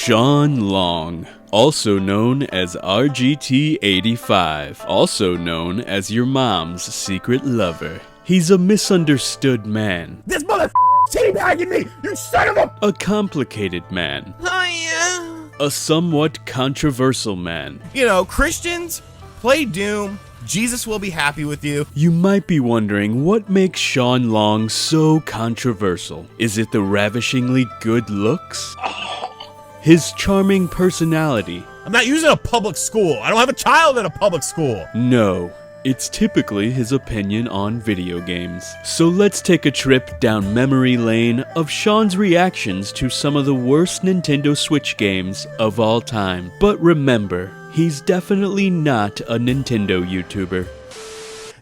Sean Long, also known as RGT85, also known as your mom's secret lover. He's a misunderstood man. This mother teabagging me, you son of a— A complicated man. Oh yeah. A somewhat controversial man. You know, Christians, play Doom. Jesus will be happy with you. You might be wondering what makes Sean Long so controversial. Is it the ravishingly good looks? His charming personality? I'm not using a public school. I don't have a child in a public school. No. It's typically his opinion on video games. So let's take a trip down memory lane of Sean's reactions to some of the worst Nintendo Switch games of all time. But remember, he's definitely not a Nintendo YouTuber.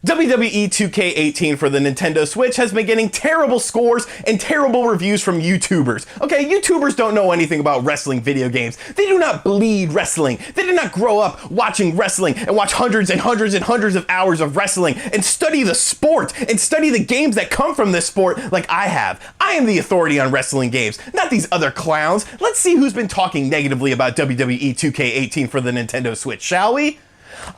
WWE 2K18 for the Nintendo Switch has been getting terrible scores and terrible reviews from YouTubers. Okay, YouTubers don't know anything about wrestling video games. They do not bleed wrestling. They did not grow up watching wrestling and watch hundreds and hundreds and hundreds of hours of wrestling and study the sport and study the games that come from this sport like I have. I am the authority on wrestling games, not these other clowns. Let's see who's been talking negatively about WWE 2K18 for the Nintendo Switch, shall we?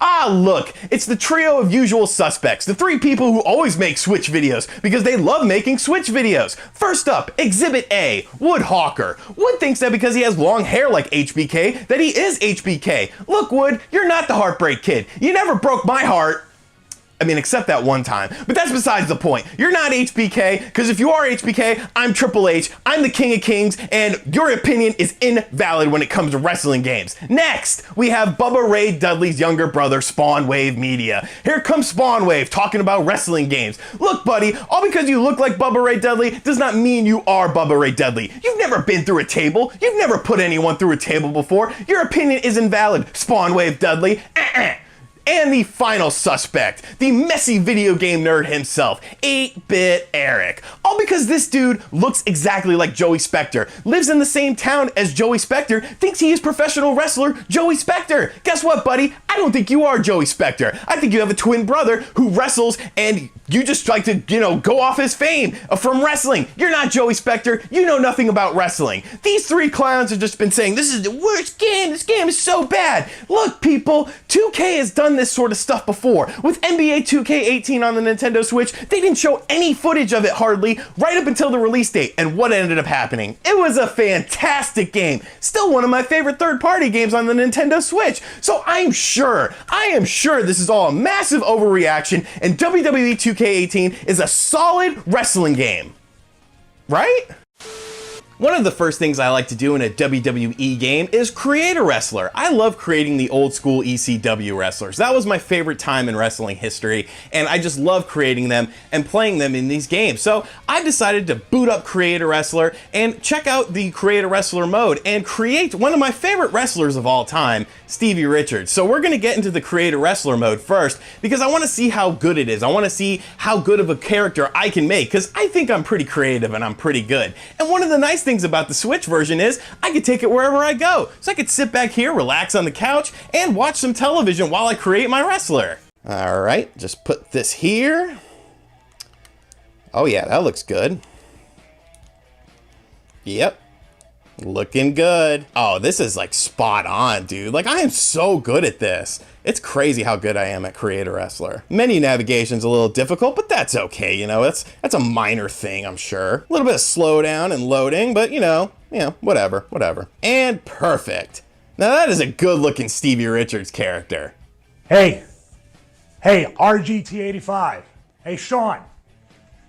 Ah, look, it's the trio of usual suspects, the three people who always make Switch videos because they love making Switch videos. First up, Exhibit A, Wood Hawker. Wood thinks that because he has long hair like HBK, that he is HBK. Look, Wood, you're not the Heartbreak Kid. You never broke my heart. I mean, except that one time. But that's besides the point. You're not HBK, because if you are HBK, I'm Triple H, I'm the King of Kings, and your opinion is invalid when it comes to wrestling games. Next, we have Bubba Ray Dudley's younger brother, Spawn Wave Media. Here comes Spawn Wave talking about wrestling games. Look, buddy, all because you look like Bubba Ray Dudley does not mean you are Bubba Ray Dudley. You've never been through a table. You've never put anyone through a table before. Your opinion is invalid, Spawn Wave Dudley. And the final suspect, the messy video game nerd himself, 8-Bit Eric. All because this dude looks exactly like Joey Spector, lives in the same town as Joey Spector, thinks he is professional wrestler Joey Spector. Guess what, buddy? I don't think you are Joey Spector. I think you have a twin brother who wrestles and you just like to, go off his fame from wrestling. You're not Joey Spector. You know nothing about wrestling. These three clowns have just been saying, this is the worst game. This game is so bad. Look, people, 2K has done this sort of stuff before. With NBA 2K18 on the Nintendo Switch, they didn't show any footage of it hardly right up until the release date. And what ended up happening? It was a fantastic game. Still one of my favorite third-party games on the Nintendo Switch. So I am sure this is all a massive overreaction and WWE 2K18 is a solid wrestling game. Right? One of the first things I like to do in a WWE game is create a wrestler. I love creating the old school ECW wrestlers. That was my favorite time in wrestling history, and I just love creating them and playing them in these games. So I decided to boot up Create a Wrestler and check out the Create a Wrestler mode and create one of my favorite wrestlers of all time, Stevie Richards. So we're gonna get into the Create a Wrestler mode first because I wanna see how good it is. I wanna see how good of a character I can make because I think I'm pretty creative and I'm pretty good. And one of the nice things about the Switch version is I could take it wherever I go. So I could sit back here, relax on the couch, and watch some television while I create my wrestler. All right, just put this here. Oh yeah, that looks good. Yep. Looking good. Oh, this is like spot on, dude. Like I am so good at this. It's crazy how good I am at Create a Wrestler. Menu navigation's a little difficult, but that's okay, that's a minor thing, I'm sure. A little bit of slowdown and loading, but whatever. And perfect. Now that is a good looking Stevie Richards character. Hey, RGT85. Hey, Sean.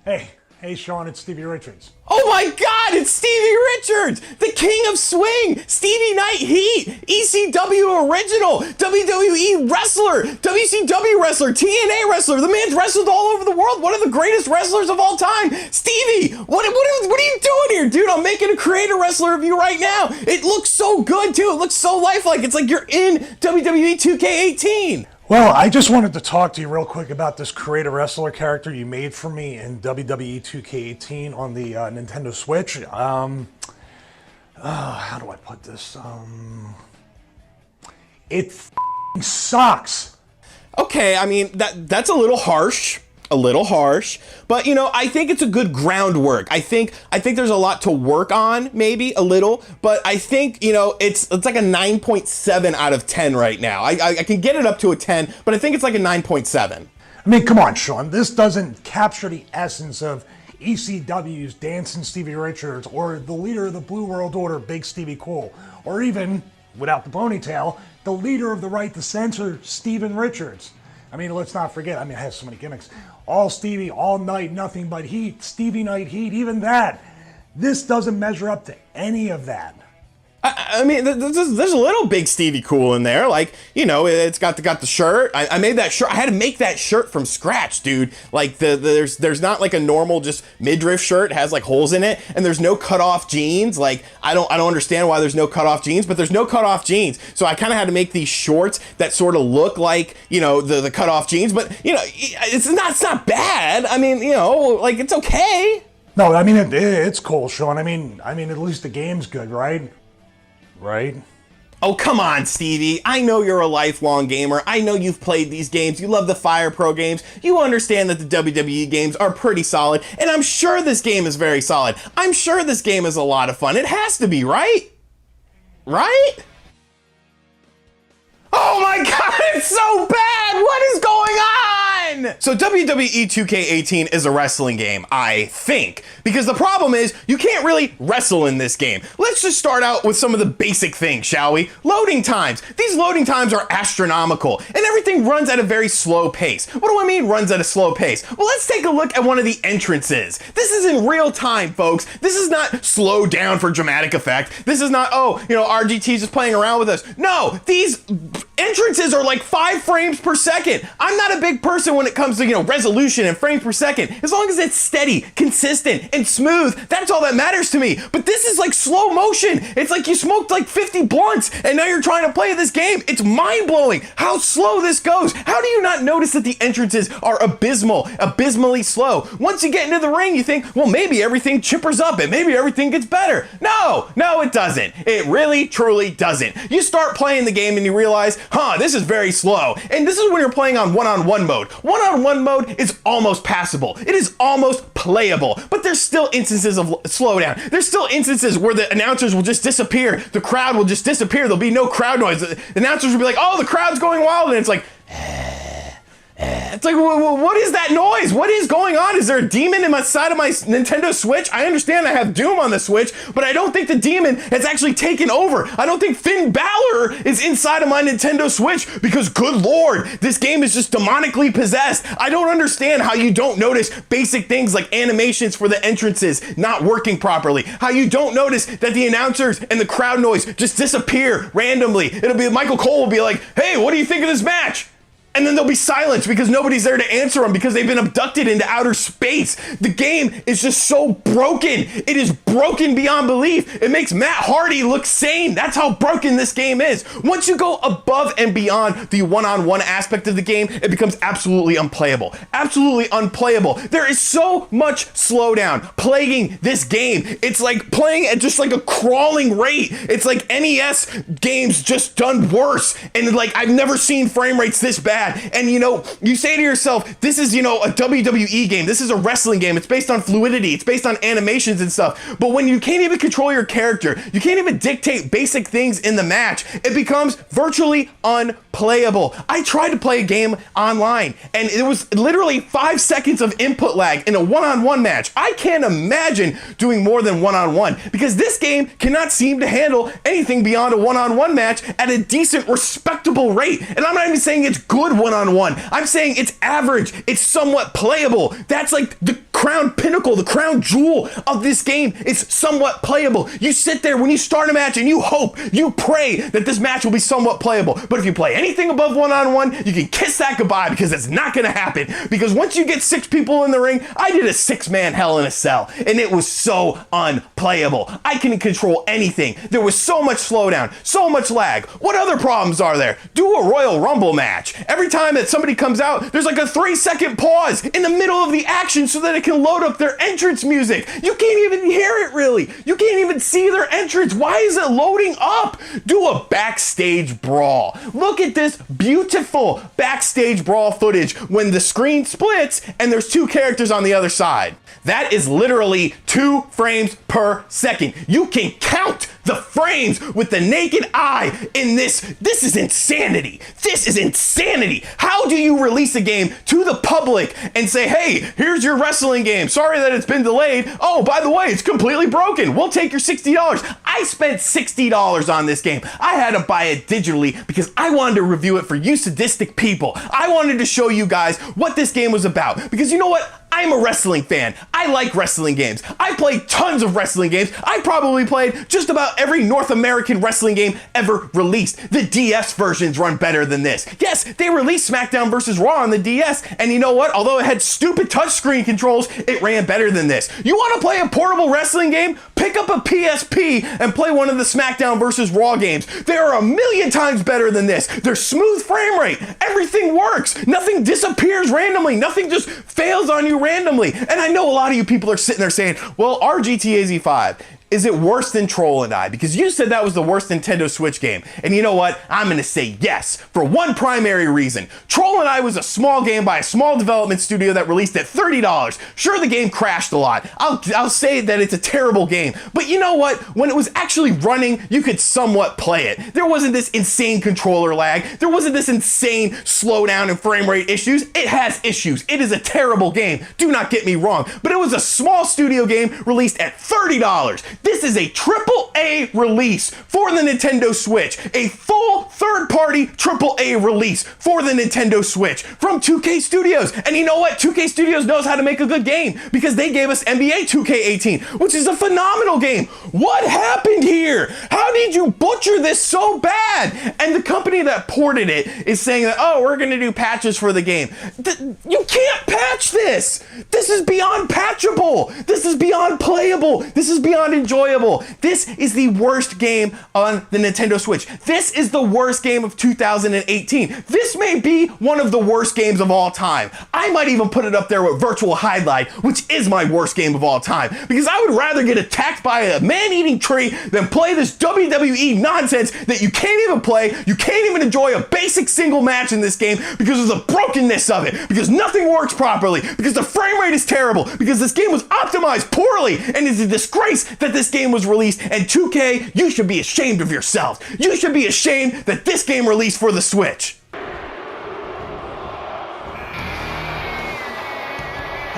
Hey, Sean, it's Stevie Richards. Oh my God, it's Stevie Richards, the king of swing, Stevie Night Heat, ECW original, WWE wrestler, WCW wrestler, TNA wrestler. The man's wrestled all over the world. One of the greatest wrestlers of all time. Stevie, what are you doing here, dude? I'm making a Create a Wrestler of you right now. It looks so good too. It looks so lifelike. It's like you're in WWE 2K18. Well, I just wanted to talk to you real quick about this Create a Wrestler character you made for me in WWE 2K18 on the Nintendo Switch. How do I put this? It sucks. Okay, I mean, that's a little harsh. a little harsh, but you know, I think it's a good groundwork. I think there's a lot to work on, maybe a little, but I think, you know, it's like a 9.7 out of 10 right now. I can get it up to a 10, but I think it's like a 9.7. I mean, come on, Sean. This doesn't capture the essence of ECW's Dancing Stevie Richards, or the leader of the Blue World Order, Big Stevie Cool, or even, without the ponytail, the leader of the Right to Censor, Steven Richards. I mean, let's not forget, I mean, it has so many gimmicks. All Stevie, all night, nothing but heat, Stevie Night Heat, even that. This doesn't measure up to any of that. I mean, there's a little Big Stevie Cool in there. Like, you know, it's got the shirt. I made that shirt. I had to make that shirt from scratch, dude. Like, there's not like a normal just midriff shirt. It has like holes in it, and there's no cut off jeans. Like, I don't understand why there's no cut off jeans, but there's no cut off jeans. So I kind of had to make these shorts that sort of look like, you know, the cut off jeans. But you know, it's not bad. I mean, you know, like, it's okay. No, I mean, it's cool, Sean. I mean, at least the game's good, right? Right? Oh, come on, Stevie. I know you're a lifelong gamer. I know you've played these games. You love the Fire Pro games. You understand that the WWE games are pretty solid, and I'm sure this game is very solid. I'm sure this game is a lot of fun. It has to be, right? Right? Oh my God, it's so bad! What is going on? So WWE 2K18 is a wrestling game, I think. Because the problem is, you can't really wrestle in this game. Let's just start out with some of the basic things, shall we? Loading times. These loading times are astronomical, and everything runs at a very slow pace. What do I mean runs at a slow pace? Well, let's take a look at one of the entrances. This is in real time, folks. This is not slowed down for dramatic effect. This is not, oh, you know, RGT's just playing around with us. No, these entrances are like 5 frames per second. I'm not a big person when it comes to, you know, resolution and frames per second. As long as it's steady, consistent, and smooth, that's all that matters to me. But this is like slow motion. It's like you smoked like 50 blunts and now you're trying to play this game. It's mind-blowing how slow this goes. How do you not notice that the entrances are abysmally slow? Once you get into the ring, you think, well, maybe everything chippers up and maybe everything gets better. No, it doesn't. It really, truly doesn't. You start playing the game and you realize, this is very slow. And this is when you're playing on one-on-one mode. One-on-one mode is almost passable. It is almost playable, but there's still instances of slowdown. There's still instances where the announcers will just disappear. The crowd will just disappear. There'll be no crowd noise. The announcers will be like, oh, the crowd's going wild. And it's like, it's like, what is that noise? What is going on? Is there a demon inside of my Nintendo Switch? I understand I have Doom on the Switch, but I don't think the demon has actually taken over. I don't think Finn Balor is inside of my Nintendo Switch because, good Lord, this game is just demonically possessed. I don't understand how you don't notice basic things like animations for the entrances not working properly. How you don't notice that the announcers and the crowd noise just disappear randomly. It'll be Michael Cole will be like, hey, what do you think of this match? And then there'll be silence because nobody's there to answer them because they've been abducted into outer space. The game is just so broken. It is broken beyond belief. It makes Matt Hardy look sane. That's how broken this game is. Once you go above and beyond the one-on-one aspect of the game, it becomes absolutely unplayable. Absolutely unplayable. There is so much slowdown plaguing this game. It's like playing at just like a crawling rate. It's like NES games just done worse. And like, I've never seen frame rates this bad. And you know, you say to yourself, this is, you know, a WWE game. This is a wrestling game. It's based on fluidity. It's based on animations and stuff. But when you can't even control your character, you can't even dictate basic things in the match, it becomes virtually unplayable. I tried to play a game online and it was literally 5 seconds of input lag in a one-on-one match. I can't imagine doing more than one-on-one because this game cannot seem to handle anything beyond a one-on-one match at a decent, respectable rate. And I'm not even saying it's good one-on-one. I'm saying it's average. It's somewhat playable. That's like the crown pinnacle, the crown jewel of this game. It's somewhat playable. You sit there when you start a match and you hope, you pray that this match will be somewhat playable. But if you play anything above one-on-one, you can kiss that goodbye because it's not going to happen. Because once you get 6 people in the ring, I did a 6-man Hell in a Cell and it was so unplayable. I couldn't control anything. There was so much slowdown, so much lag. What other problems are there? Do a Royal Rumble match. Every time that somebody comes out, there's like a 3-second pause in the middle of the action so that it can load up their entrance music. You can't even hear it really. You can't even see their entrance. Why is it loading up? Do a backstage brawl. Look at this beautiful backstage brawl footage when the screen splits and there's two characters on the other side. That is literally 2 frames per second. You can count the frames with the naked eye in this. This is insanity. This is insanity. How do you release a game to the public and say, hey, here's your wrestling game. Sorry that it's been delayed. Oh, by the way, it's completely broken. We'll take your $60. I spent $60 on this game. I had to buy it digitally because I wanted to review it for you sadistic people. I wanted to show you guys what this game was about because you know what? I'm a wrestling fan. I like wrestling games. I played tons of wrestling games. I probably played just about every North American wrestling game ever released. The DS versions run better than this. Yes, they released SmackDown vs. Raw on the DS, and you know what? Although it had stupid touchscreen controls, it ran better than this. You want to play a portable wrestling game? Pick up a PSP and play one of the SmackDown vs. Raw games. They are a million times better than this. They're smooth frame rate. Everything works. Nothing disappears randomly. Nothing just fails on you randomly. And I know a lot of you people are sitting there saying, well, our GTA Z5, is it worse than Troll and I? Because you said that was the worst Nintendo Switch game. And you know what? I'm gonna say yes, for one primary reason. Troll and I was a small game by a small development studio that released at $30. Sure, the game crashed a lot. I'll say that it's a terrible game. But you know what? When it was actually running, you could somewhat play it. There wasn't this insane controller lag. There wasn't this insane slowdown and frame rate issues. It has issues. It is a terrible game. Do not get me wrong. But it was a small studio game released at $30. This is a AAA release for the Nintendo Switch. A full third-party AAA release for the Nintendo Switch from 2K Studios. And you know what? 2K Studios knows how to make a good game because they gave us NBA 2K18, which is a phenomenal game. What happened here? How did you butcher this so bad? And the company that ported it is saying that, oh, we're going to do patches for the game. You can't patch this. This is beyond patchable. This is beyond playable. This is beyond enjoyable. This is the worst game on the Nintendo Switch. This is the worst game of 2018. This may be one of the worst games of all time. I might even put it up there with Virtual Highlight, which is my worst game of all time, because I would rather get attacked by a man-eating tree than play this WWE nonsense that you can't even play. You can't even enjoy a basic single match in this game because of the brokenness of it, because nothing works properly, because the frame rate is terrible, because this game was optimized poorly, and it's a disgrace that this game was released. And 2K, you should be ashamed of yourselves. You should be ashamed that this game released for the Switch.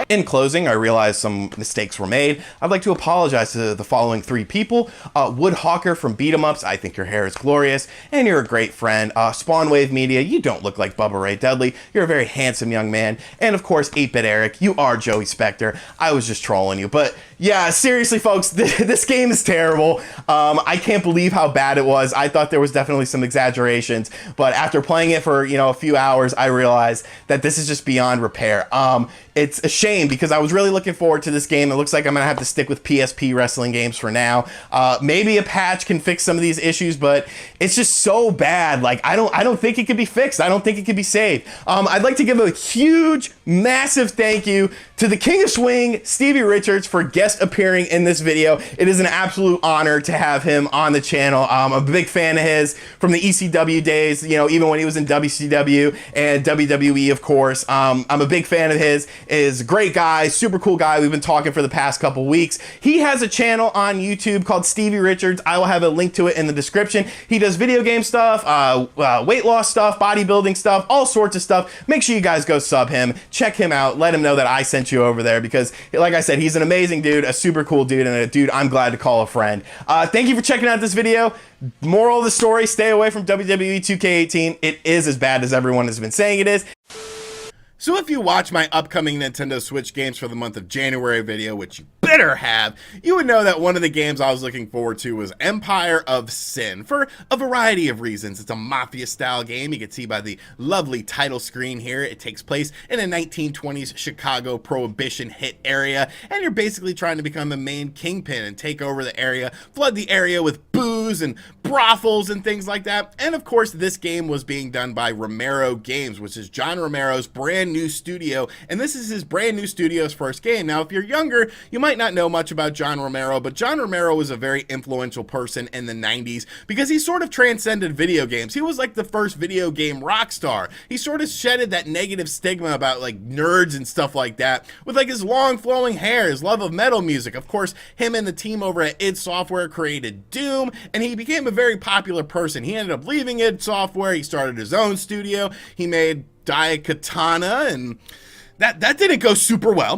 In closing, I realize some mistakes were made. I'd like to apologize to the following 3 people. Woodhawker from Beat 'em Ups, I think your hair is glorious, and you're a great friend. Spawnwave Media, you don't look like Bubba Ray Dudley. You're a very handsome young man. And of course, 8-Bit Eric, you are Joey Spector. I was just trolling you. But yeah, seriously, folks, this game is terrible. I can't believe how bad it was. I thought there was definitely some exaggerations, but after playing it for, a few hours, I realized that this is just beyond repair. It's a shame because I was really looking forward to this game. It looks like I'm gonna have to stick with PSP wrestling games for now. Maybe a patch can fix some of these issues, but it's just so bad. Like I don't think it could be fixed. I don't think it could be saved. I'd like to give a huge, massive thank you to the King of Swing, Stevie Richards, for guest appearing in this video. It is an absolute honor to have him on the channel. I'm a big fan of his from the ECW days, even when he was in WCW and WWE, of course. I'm a big fan of his. Is a great guy, super cool guy. We've been talking for the past couple weeks. He has a channel on YouTube called Stevie Richards. I will have a link to it in the description. He does video game stuff, weight loss stuff, bodybuilding stuff, all sorts of stuff. Make sure you guys go sub him, check him out, let him know that I sent you over there because, like I said, he's an amazing dude, a super cool dude, and a dude I'm glad to call a friend. Thank you for checking out this video. Moral of the story, stay away from WWE 2K18. It is as bad as everyone has been saying it is. So if you watch my upcoming Nintendo Switch games for the month of January video, which you better have, you would know that one of the games I was looking forward to was Empire of Sin, for a variety of reasons. It's a Mafia-style game. You can see by the lovely title screen here. It takes place in a 1920s Chicago Prohibition hit area, and you're basically trying to become a main kingpin and take over the area, flood the area with booze and brothels and things like that. And of course, this game was being done by Romero Games, which is John Romero's brand brand new studio, and this is his brand new studio's first game. Now, if you're younger, you might not know much about John Romero, but John Romero was a very influential person in the 90s because he sort of transcended video games. He was like the first video game rock star. He sort of shedded that negative stigma about like nerds and stuff like that with like his long flowing hair, his love of metal music. Of course, him and the team over at id Software created Doom, and he became a very popular person. He ended up leaving id Software. He started his own studio. He made Daikatana, and that didn't go super well.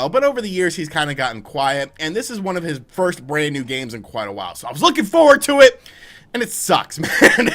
But over the years, he's kind of gotten quiet, and this is one of his first brand new games in quite a while. So I was looking forward to it, and it sucks, man.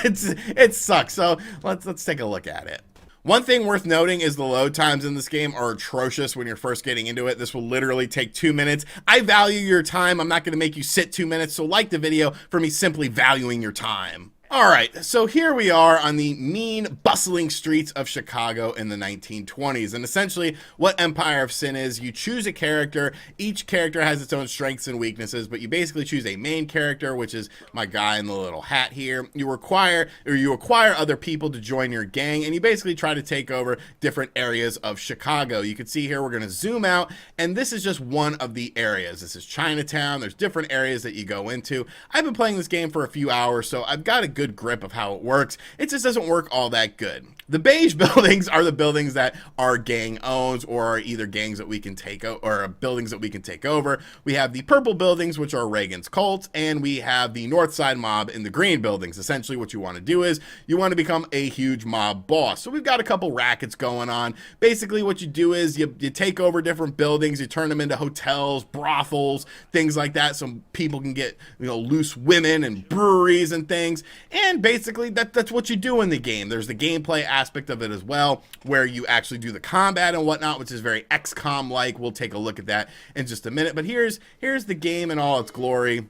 It sucks. So let's take a look at it. One thing worth noting is the load times in this game are atrocious when you're first getting into it. This will literally take 2 minutes. I value your time. I'm not going to make you sit 2 minutes, so like the video for me simply valuing your time. All right, so here we are on the mean, bustling streets of Chicago in the 1920s. And essentially what Empire of Sin is, you choose a character. Each character has its own strengths and weaknesses, but you basically choose a main character, which is my guy in the little hat here. You acquire other people to join your gang, and you basically try to take over different areas of Chicago. You can see here we're going to zoom out, and this is just one of the areas. This is Chinatown. There's different areas that you go into. I've been playing this game for a few hours, so I've got a good grip of how it works. It just doesn't work all that good. The beige buildings are the buildings that our gang owns, or are either gangs that we can take or buildings that we can take over. We have the purple buildings, which are Reagan's cult, and we have the North Side mob in the green buildings. Essentially what you want to do is you want to become a huge mob boss. So we've got a couple rackets going on. Basically what you do is you take over different buildings, you turn them into hotels, brothels, things like that, so people can get, you know, loose women and breweries and things. And basically that's what you do in the game. There's the gameplay aspect of it as well, where you actually do the combat and whatnot, which is very XCOM like. We'll take a look at that in just a minute, but here's the game in all its glory.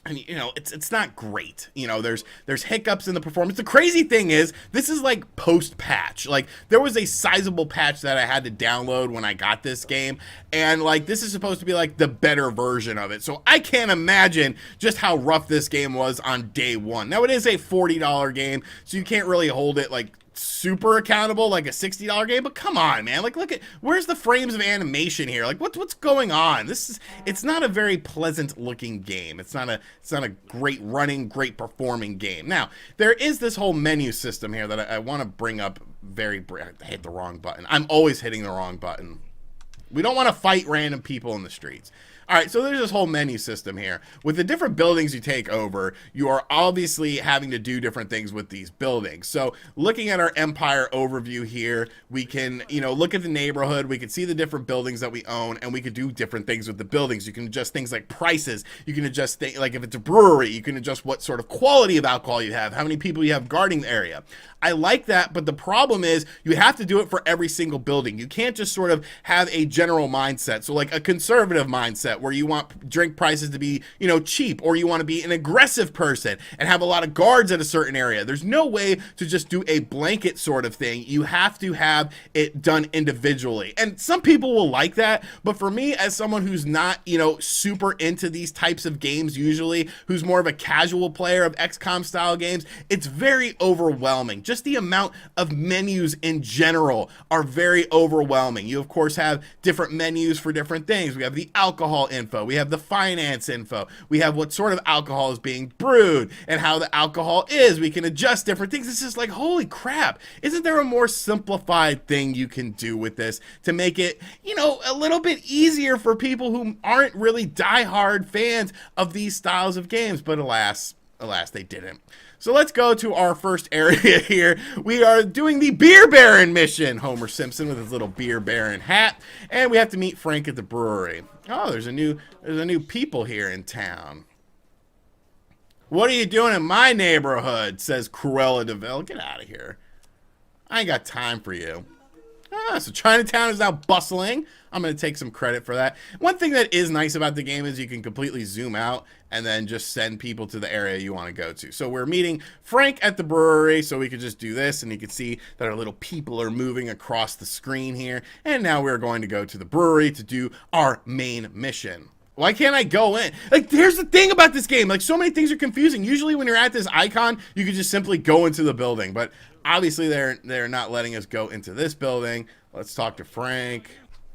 And, you know, it's not great. You know, there's hiccups in the performance. The crazy thing is, this is like post-patch. Like, there was a sizable patch that I had to download when I got this game, and like, this is supposed to be like the better version of it. So I can't imagine just how rough this game was on day one. Now, it is a $40 game, so you can't really hold it like super accountable like a $60 game, but come on, man, like, look at, where's the frames of animation here? Like, what's going on? It's not a very pleasant looking game. It's not a great running, great performing game. Now, there is this whole menu system here that I want to bring up I hit the wrong button. I'm always hitting the wrong button. We don't want to fight random people in the streets. All right, so there's this whole menu system here. With the different buildings you take over, you are obviously having to do different things with these buildings. So looking at our Empire overview here, we can, you know, look at the neighborhood, we can see the different buildings that we own, and we could do different things with the buildings. You can adjust things like prices. You can adjust things like if it's a brewery, you can adjust what sort of quality of alcohol you have, how many people you have guarding the area. I like that, but the problem is you have to do it for every single building. You can't just sort of have a general mindset. So like a conservative mindset where you want drink prices to be, you know, cheap, or you want to be an aggressive person and have a lot of guards at a certain area. There's no way to just do a blanket sort of thing. You have to have it done individually. And some people will like that, but for me, as someone who's not, you know, super into these types of games usually, who's more of a casual player of XCOM style games, it's very overwhelming. Just the amount of menus in general are very overwhelming. You of course have different menus for different things. We have the alcohol info, we have the finance info, we have what sort of alcohol is being brewed and how the alcohol is. We can adjust different things. It's just like, holy crap, isn't there a more simplified thing you can do with this to make it, you know, a little bit easier for people who aren't really diehard fans of these styles of games? But alas, they didn't. So let's go to our first area here. We are doing the Beer Baron mission. Homer Simpson with his little Beer Baron hat, and we have to meet Frank at the brewery. Oh, there's a new people here in town. What are you doing in my neighborhood? Says Cruella de Vil. Get out of here. I ain't got time for you. So Chinatown is now bustling. I'm going to take some credit for that. One thing that is nice about the game is you can completely zoom out and then just send people to the area you want to go to. So we're meeting Frank at the brewery, so we could just do this, and you can see that our little people are moving across the screen here. And now we're going to go to the brewery to do our main mission. Why can't I go in? Like, here's the thing about this game. Like, so many things are confusing. Usually when you're at this icon, you can just simply go into the building. But obviously they're not letting us go into this building. Let's talk to Frank.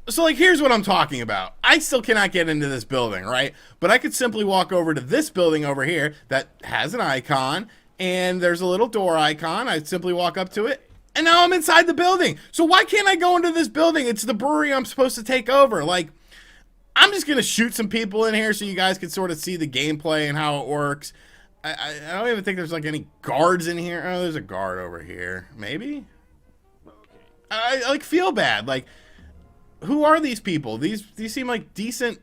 So, like, here's what I'm talking about. I still cannot get into this building, right? But I could simply walk over to this building over here that has an icon. And there's a little door icon. I simply walk up to it. And now I'm inside the building. So why can't I go into this building? It's the brewery I'm supposed to take over. Like, I'm just going to shoot some people in here so you guys can sort of see the gameplay and how it works. I don't even think there's, like, any guards in here. Oh, there's a guard over here. Maybe? I like, feel bad. Like, who are these people? These seem like decent...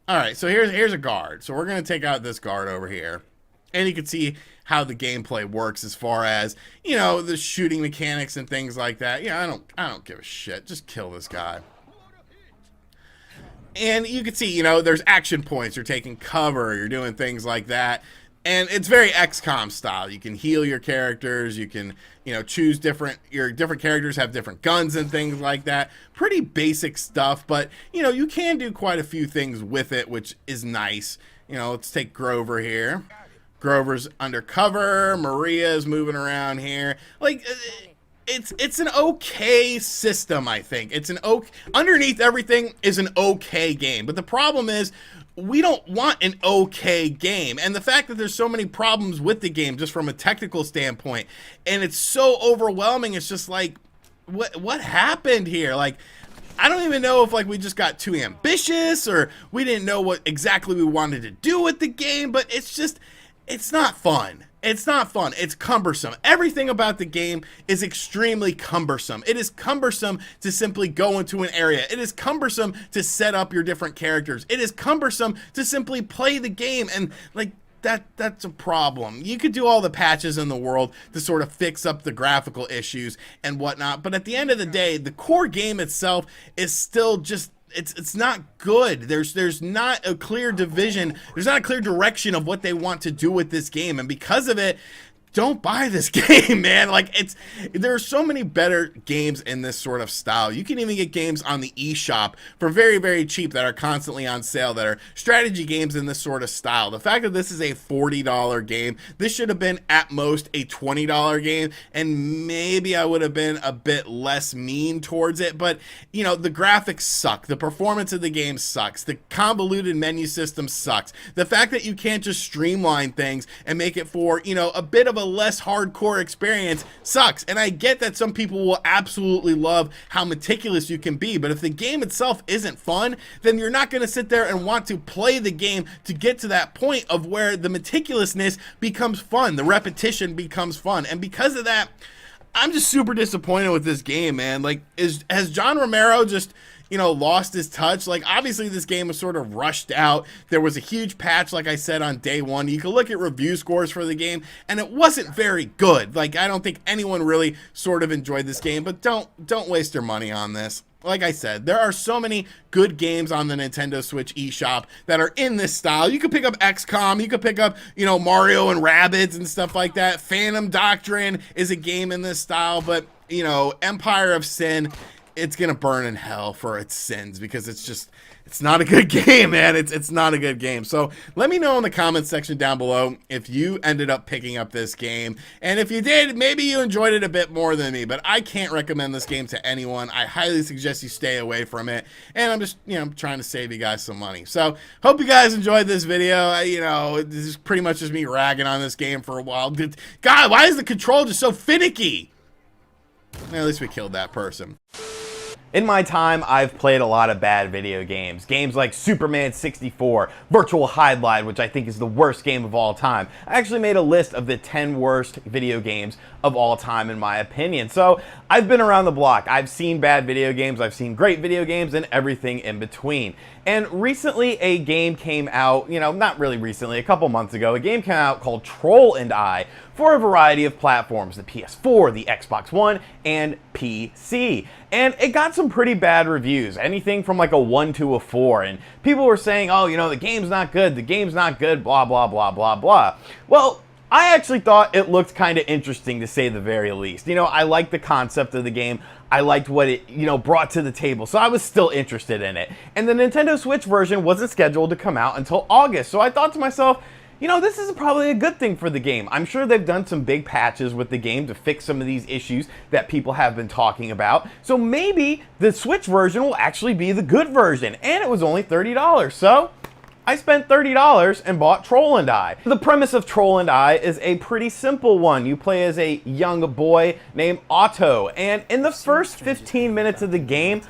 All right, so here's a guard. So we're going to take out this guard over here. And you can see how the gameplay works as far as, you know, the shooting mechanics and things like that. Yeah, I don't give a shit. Just kill this guy. And you can see, you know, there's action points. You're taking cover. You're doing things like that. And it's very XCOM style. You can heal your characters. You can, you know, choose your different characters have different guns and things like that. Pretty basic stuff, but, you know, you can do quite a few things with it, which is nice. You know, let's take Grover here. Grover's undercover. Maria's moving around here. Like, it's an okay system, I think. It's an okay, underneath everything is an okay game. But the problem is, we don't want an okay game. And the fact that there's so many problems with the game, just from a technical standpoint, and it's so overwhelming, it's just like, what happened here? Like, I don't even know if, like, we just got too ambitious, or we didn't know what exactly we wanted to do with the game, but it's just, it's not fun. It's not fun. It's cumbersome. Everything about the game is extremely cumbersome. It is cumbersome to simply go into an area. It is cumbersome to set up your different characters. It is cumbersome to simply play the game, and, like, that's a problem. You could do all the patches in the world to sort of fix up the graphical issues and whatnot, but at the end of the day, the core game itself is still just, it's not good. There's not a clear division. There's not a clear direction of what they want to do with this game, and because of it, don't buy this game, man. Like, there are so many better games in this sort of style. You can even get games on the eShop for very, very cheap that are constantly on sale, that are strategy games in this sort of style. The fact that this is a $40 game, this should have been at most a $20 game, and maybe I would have been a bit less mean towards it, but, you know, the graphics suck. The performance of the game sucks. The convoluted menu system sucks. The fact that you can't just streamline things and make it for, you know, a bit of a less hardcore experience sucks. And I get that some people will absolutely love how meticulous you can be, but if the game itself isn't fun, then you're not going to sit there and want to play the game to get to that point of where the meticulousness becomes fun, the repetition becomes fun. And because of that, I'm just super disappointed with this game, man. Like, has John Romero just, you know, lost his touch? Like, obviously this game was sort of rushed out. There was a huge patch, like I said, on day one. You can look at review scores for the game, and it wasn't very good. Like, I don't think anyone really sort of enjoyed this game, but don't waste your money on this. Like I said, there are so many good games on the Nintendo Switch eShop that are in this style. You could pick up XCOM, you could pick up, you know, Mario and Rabbids and stuff like that. Phantom Doctrine is a game in this style, but, you know, Empire of Sin, it's gonna burn in hell for its sins, because it's not a good game, man. It's not a good game. So let me know in the comments section down below if you ended up picking up this game, and if you did, maybe you enjoyed it a bit more than me, but I can't recommend this game to anyone. I highly suggest you stay away from it, and I'm just, you know, trying to save you guys some money. So hope you guys enjoyed this video. You know, this is pretty much just me ragging on this game for a while. God, why is the control just so finicky? Well, at least we killed that person. In my time, I've played a lot of bad video games. Games like Superman 64, Virtual Hydlide, which I think is the worst game of all time. I actually made a list of the 10 worst video games of all time, in my opinion. So I've been around the block. I've seen bad video games, I've seen great video games, and everything in between. And recently a game came out, you know, not really recently, a couple months ago, a game came out called Troll and I for a variety of platforms, the PS4, the Xbox One, and PC. And it got some pretty bad reviews, anything from like a 1 to a 4. And people were saying, oh, you know, the game's not good, blah, blah, blah, blah, blah. Well, I actually thought it looked kind of interesting, to say the very least. You know, I liked the concept of the game. I liked what it, you know, brought to the table. So I was still interested in it. And the Nintendo Switch version wasn't scheduled to come out until August. So I thought to myself, you know, this is probably a good thing for the game. I'm sure they've done some big patches with the game to fix some of these issues that people have been talking about. So maybe the Switch version will actually be the good version. And it was only $30. So I spent $30 and bought Troll and I. The premise of Troll and I is a pretty simple one. You play as a young boy named Otto, and in the first 15 minutes of the game,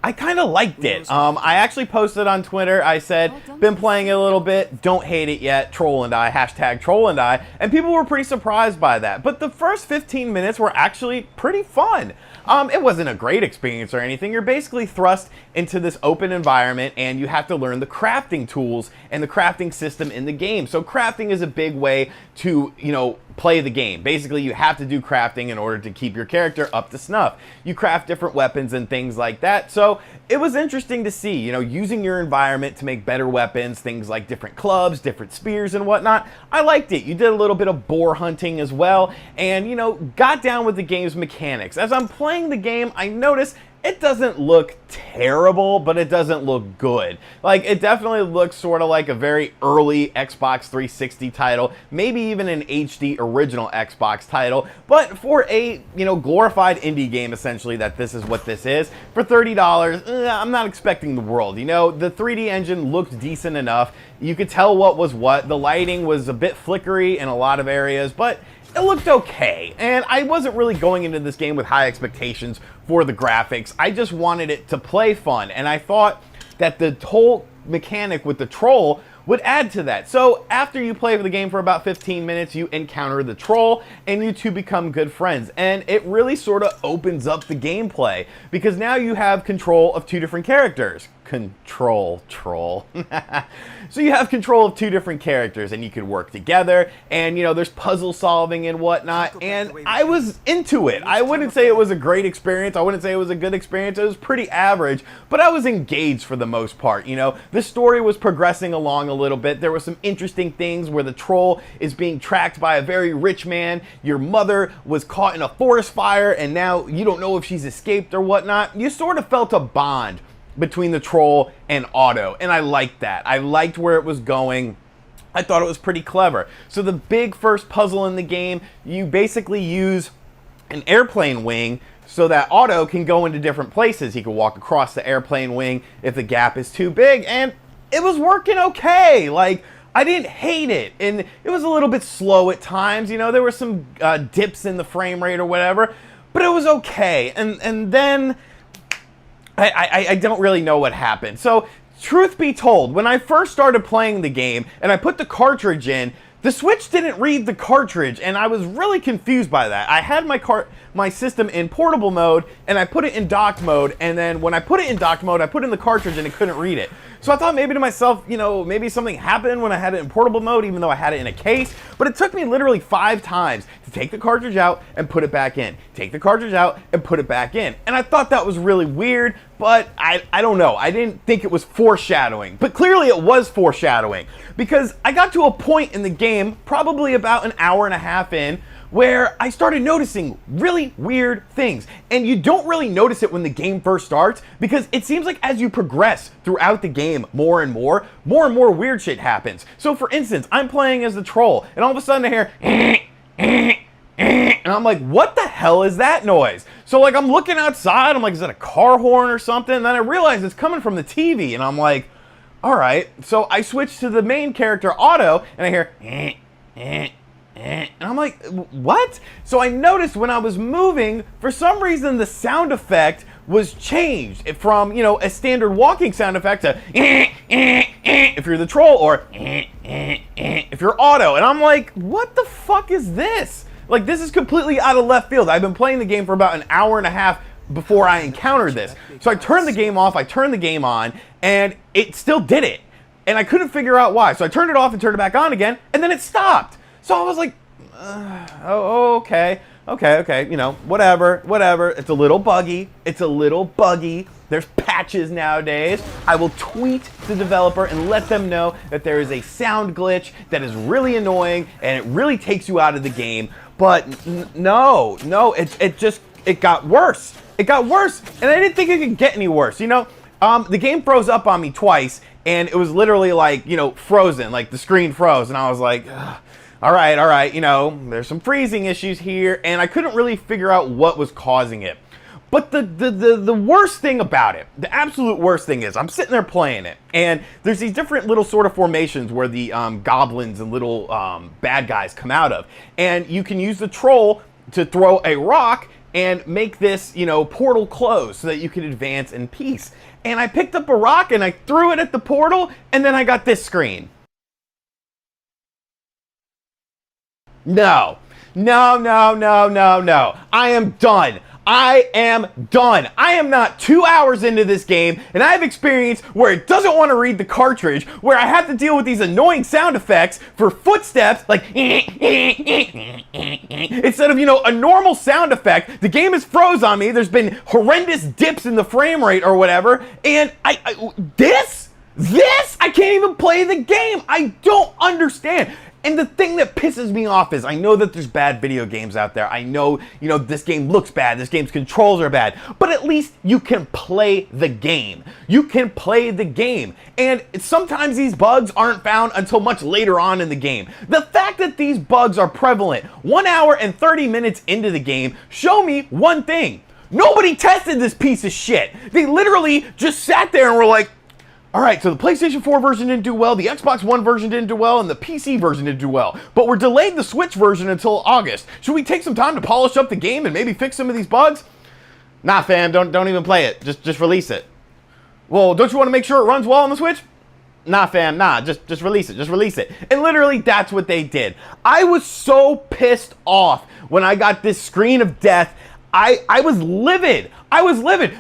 I kind of liked it. I actually posted on Twitter, I said, been playing it a little bit, don't hate it yet, Troll and I, hashtag Troll and I, and people were pretty surprised by that. But the first 15 minutes were actually pretty fun. It wasn't a great experience or anything. You're basically thrust into this open environment and you have to learn the crafting tools and the crafting system in the game. So crafting is a big way to, you know, play the game. Basically, you have to do crafting in order to keep your character up to snuff. You craft different weapons and things like that. So it was interesting to see, you know, using your environment to make better weapons, things like different clubs, different spears and whatnot. I liked it. You did a little bit of boar hunting as well and, you know, got down with the game's mechanics. As I'm playing the game, I noticed it doesn't look terrible, but it doesn't look good. Like, it definitely looks sort of like a very early Xbox 360 title, maybe even an HD original Xbox title, but for a, you know, glorified indie game, essentially, that this is what this is, for $30, I'm not expecting the world. You know, the 3D engine looked decent enough. You could tell what was what. The lighting was a bit flickery in a lot of areas, but it looked okay, and I wasn't really going into this game with high expectations for the graphics. I just wanted it to play fun, and I thought that the whole mechanic with the troll would add to that. So after you play the game for about 15 minutes, you encounter the troll, and you two become good friends. And it really sort of opens up the gameplay, because now you have control of two different characters. Control troll. So you have control of two different characters and you can work together, and you know, there's puzzle solving and whatnot, and I was into it. I wouldn't say it was a great experience. I wouldn't say it was a good experience. It was pretty average, but I was engaged for the most part. You know, the story was progressing along a little bit. There were some interesting things where the troll is being tracked by a very rich man. Your mother was caught in a forest fire and now you don't know if she's escaped or whatnot. You sort of felt a bond between the troll and Otto, and I liked that. I liked where it was going. I thought it was pretty clever. So the big first puzzle in the game, you basically use an airplane wing so that Otto can go into different places. He can walk across the airplane wing if the gap is too big, and it was working okay. Like, I didn't hate it, and it was a little bit slow at times. You know, there were some dips in the frame rate or whatever, but it was okay. And then I don't really know what happened. So, truth be told, when I first started playing the game and I put the cartridge in, the Switch didn't read the cartridge, and I was really confused by that. I had my system in portable mode, and I put it in dock mode, and then when I put it in dock mode, I put in the cartridge and it couldn't read it. So I thought maybe to myself, you know, maybe something happened when I had it in portable mode, even though I had it in a case. But it took me literally 5 times to take the cartridge out and put it back in. Take the cartridge out and put it back in. And I thought that was really weird, but I don't know. I didn't think it was foreshadowing. But clearly it was foreshadowing, because I got to a point in the game, probably about an hour and a half in, where I started noticing really weird things. And you don't really notice it when the game first starts, because it seems like as you progress throughout the game more and more weird shit happens. So for instance, I'm playing as the troll, and all of a sudden I hear and I'm like, what the hell is that noise? So like, I'm looking outside, I'm like, is that a car horn or something? And then I realize it's coming from the TV, and I'm like, all right. So I switch to the main character, Otto, and I hear and I'm like, what? So I noticed when I was moving, for some reason the sound effect was changed from, you know, a standard walking sound effect to if you're the troll, or if you're Otto. And I'm like, what the fuck is this? Like, this is completely out of left field. I've been playing the game for about an hour and a half before I encountered this. So I turned the game off, I turned the game on, and it still did it. And I couldn't figure out why. So I turned it off and turned it back on again, and then it stopped. So I was like, oh, okay. Okay, you know, whatever. It's a little buggy. There's patches nowadays. I will tweet the developer and let them know that there is a sound glitch that is really annoying and it really takes you out of the game. But no, it got worse. It got worse, and I didn't think it could get any worse. You know, the game froze up on me twice, and it was literally like, you know, frozen, like the screen froze, and I was like, ugh. All right, you know, there's some freezing issues here, and I couldn't really figure out what was causing it. But the worst thing about it, the absolute worst thing is, I'm sitting there playing it, and there's these different little sort of formations where the goblins and little bad guys come out of, and you can use the troll to throw a rock and make this, you know, portal close so that you can advance in peace. And I picked up a rock and I threw it at the portal, and then I got this screen. No. I am done. I am not 2 hours into this game, and I have experience where it doesn't want to read the cartridge, where I have to deal with these annoying sound effects for footsteps, like instead of, you know, a normal sound effect. The game is froze on me. There's been horrendous dips in the frame rate or whatever, and this, I can't even play the game. I don't understand. And the thing that pisses me off is, I know that there's bad video games out there. I know, you know, this game looks bad, this game's controls are bad, but at least you can play the game. You can play the game. And sometimes these bugs aren't found until much later on in the game. The fact that these bugs are prevalent 1 hour and 30 minutes into the game show me one thing. Nobody tested this piece of shit. They literally just sat there and were like, all right, so the PlayStation 4 version didn't do well, the Xbox One version didn't do well, and the PC version didn't do well. But we're delayed the Switch version until August. Should we take some time to polish up the game and maybe fix some of these bugs? Nah, fam, don't even play it. Just release it. Well, don't you want to make sure it runs well on the Switch? Nah, fam, nah, just release it. Just release it. And literally, that's what they did. I was so pissed off when I got this screen of death. I was livid.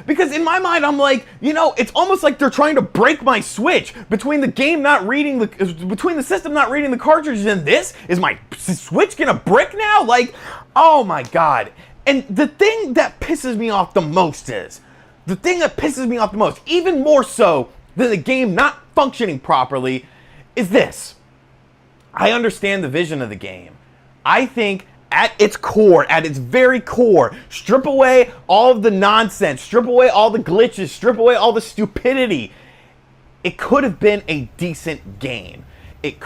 Because in my mind, I'm like, you know, it's almost like they're trying to break my Switch between the system not reading the cartridges and this. Is my Switch gonna brick now? Like, oh my God. And the thing that pisses me off the most, even more so than the game not functioning properly, is this. I understand the vision of the game. I think at its very core, strip away all of the nonsense, strip away all the glitches, strip away all the stupidity. It could have been a decent game. If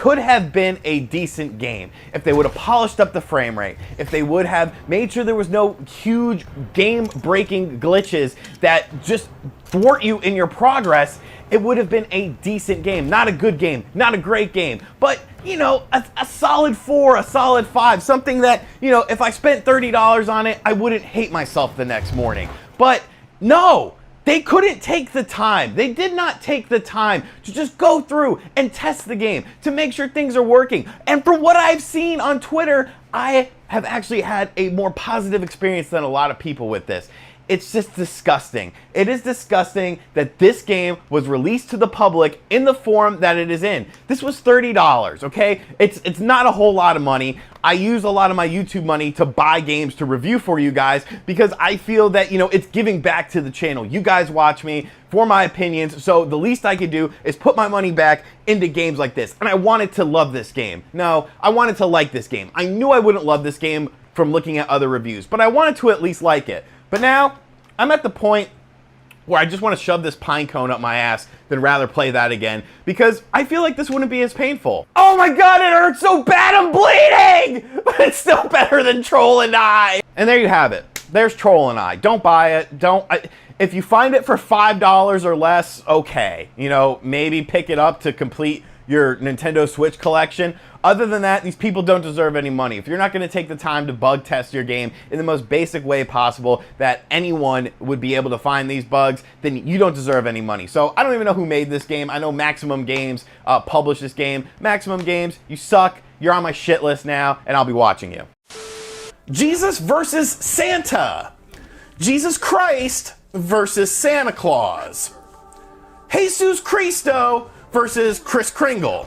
they would have polished up the frame rate, if they would have made sure there was no huge game-breaking glitches that just thwart you in your progress, it would have been a decent game. Not a good game, not a great game, but, you know, a solid 4, a solid 5, something that, you know, if I spent $30 on it, I wouldn't hate myself the next morning. But no, they couldn't take the time. They did not take the time to just go through and test the game to make sure things are working. And from what I've seen on Twitter, I have actually had a more positive experience than a lot of people with this. It's just disgusting. It is disgusting that this game was released to the public in the form that it is in. This was $30, okay? It's not a whole lot of money. I use a lot of my YouTube money to buy games to review for you guys because I feel that, you know, it's giving back to the channel. You guys watch me for my opinions, so the least I could do is put my money back into games like this. And I wanted to love this game. No, I wanted to like this game. I knew I wouldn't love this game from looking at other reviews, but I wanted to at least like it. But now, I'm at the point where I just want to shove this pine cone up my ass than rather play that again, because I feel like this wouldn't be as painful. Oh my God, it hurts so bad, I'm bleeding! But it's still better than Troll and I. And there you have it. There's Troll and I. Don't buy it. If you find it for $5 or less, okay. You know, maybe pick it up to complete your Nintendo Switch collection. Other than that, these people don't deserve any money. If you're not going to take the time to bug test your game in the most basic way possible that anyone would be able to find these bugs, then you don't deserve any money. So I don't even know who made this game. I know Maximum Games published this game. Maximum Games, you suck. You're on my shit list now, and I'll be watching you. Jesus versus Santa. Jesus Christ versus Santa Claus. Jesus Cristo versus Kris Kringle.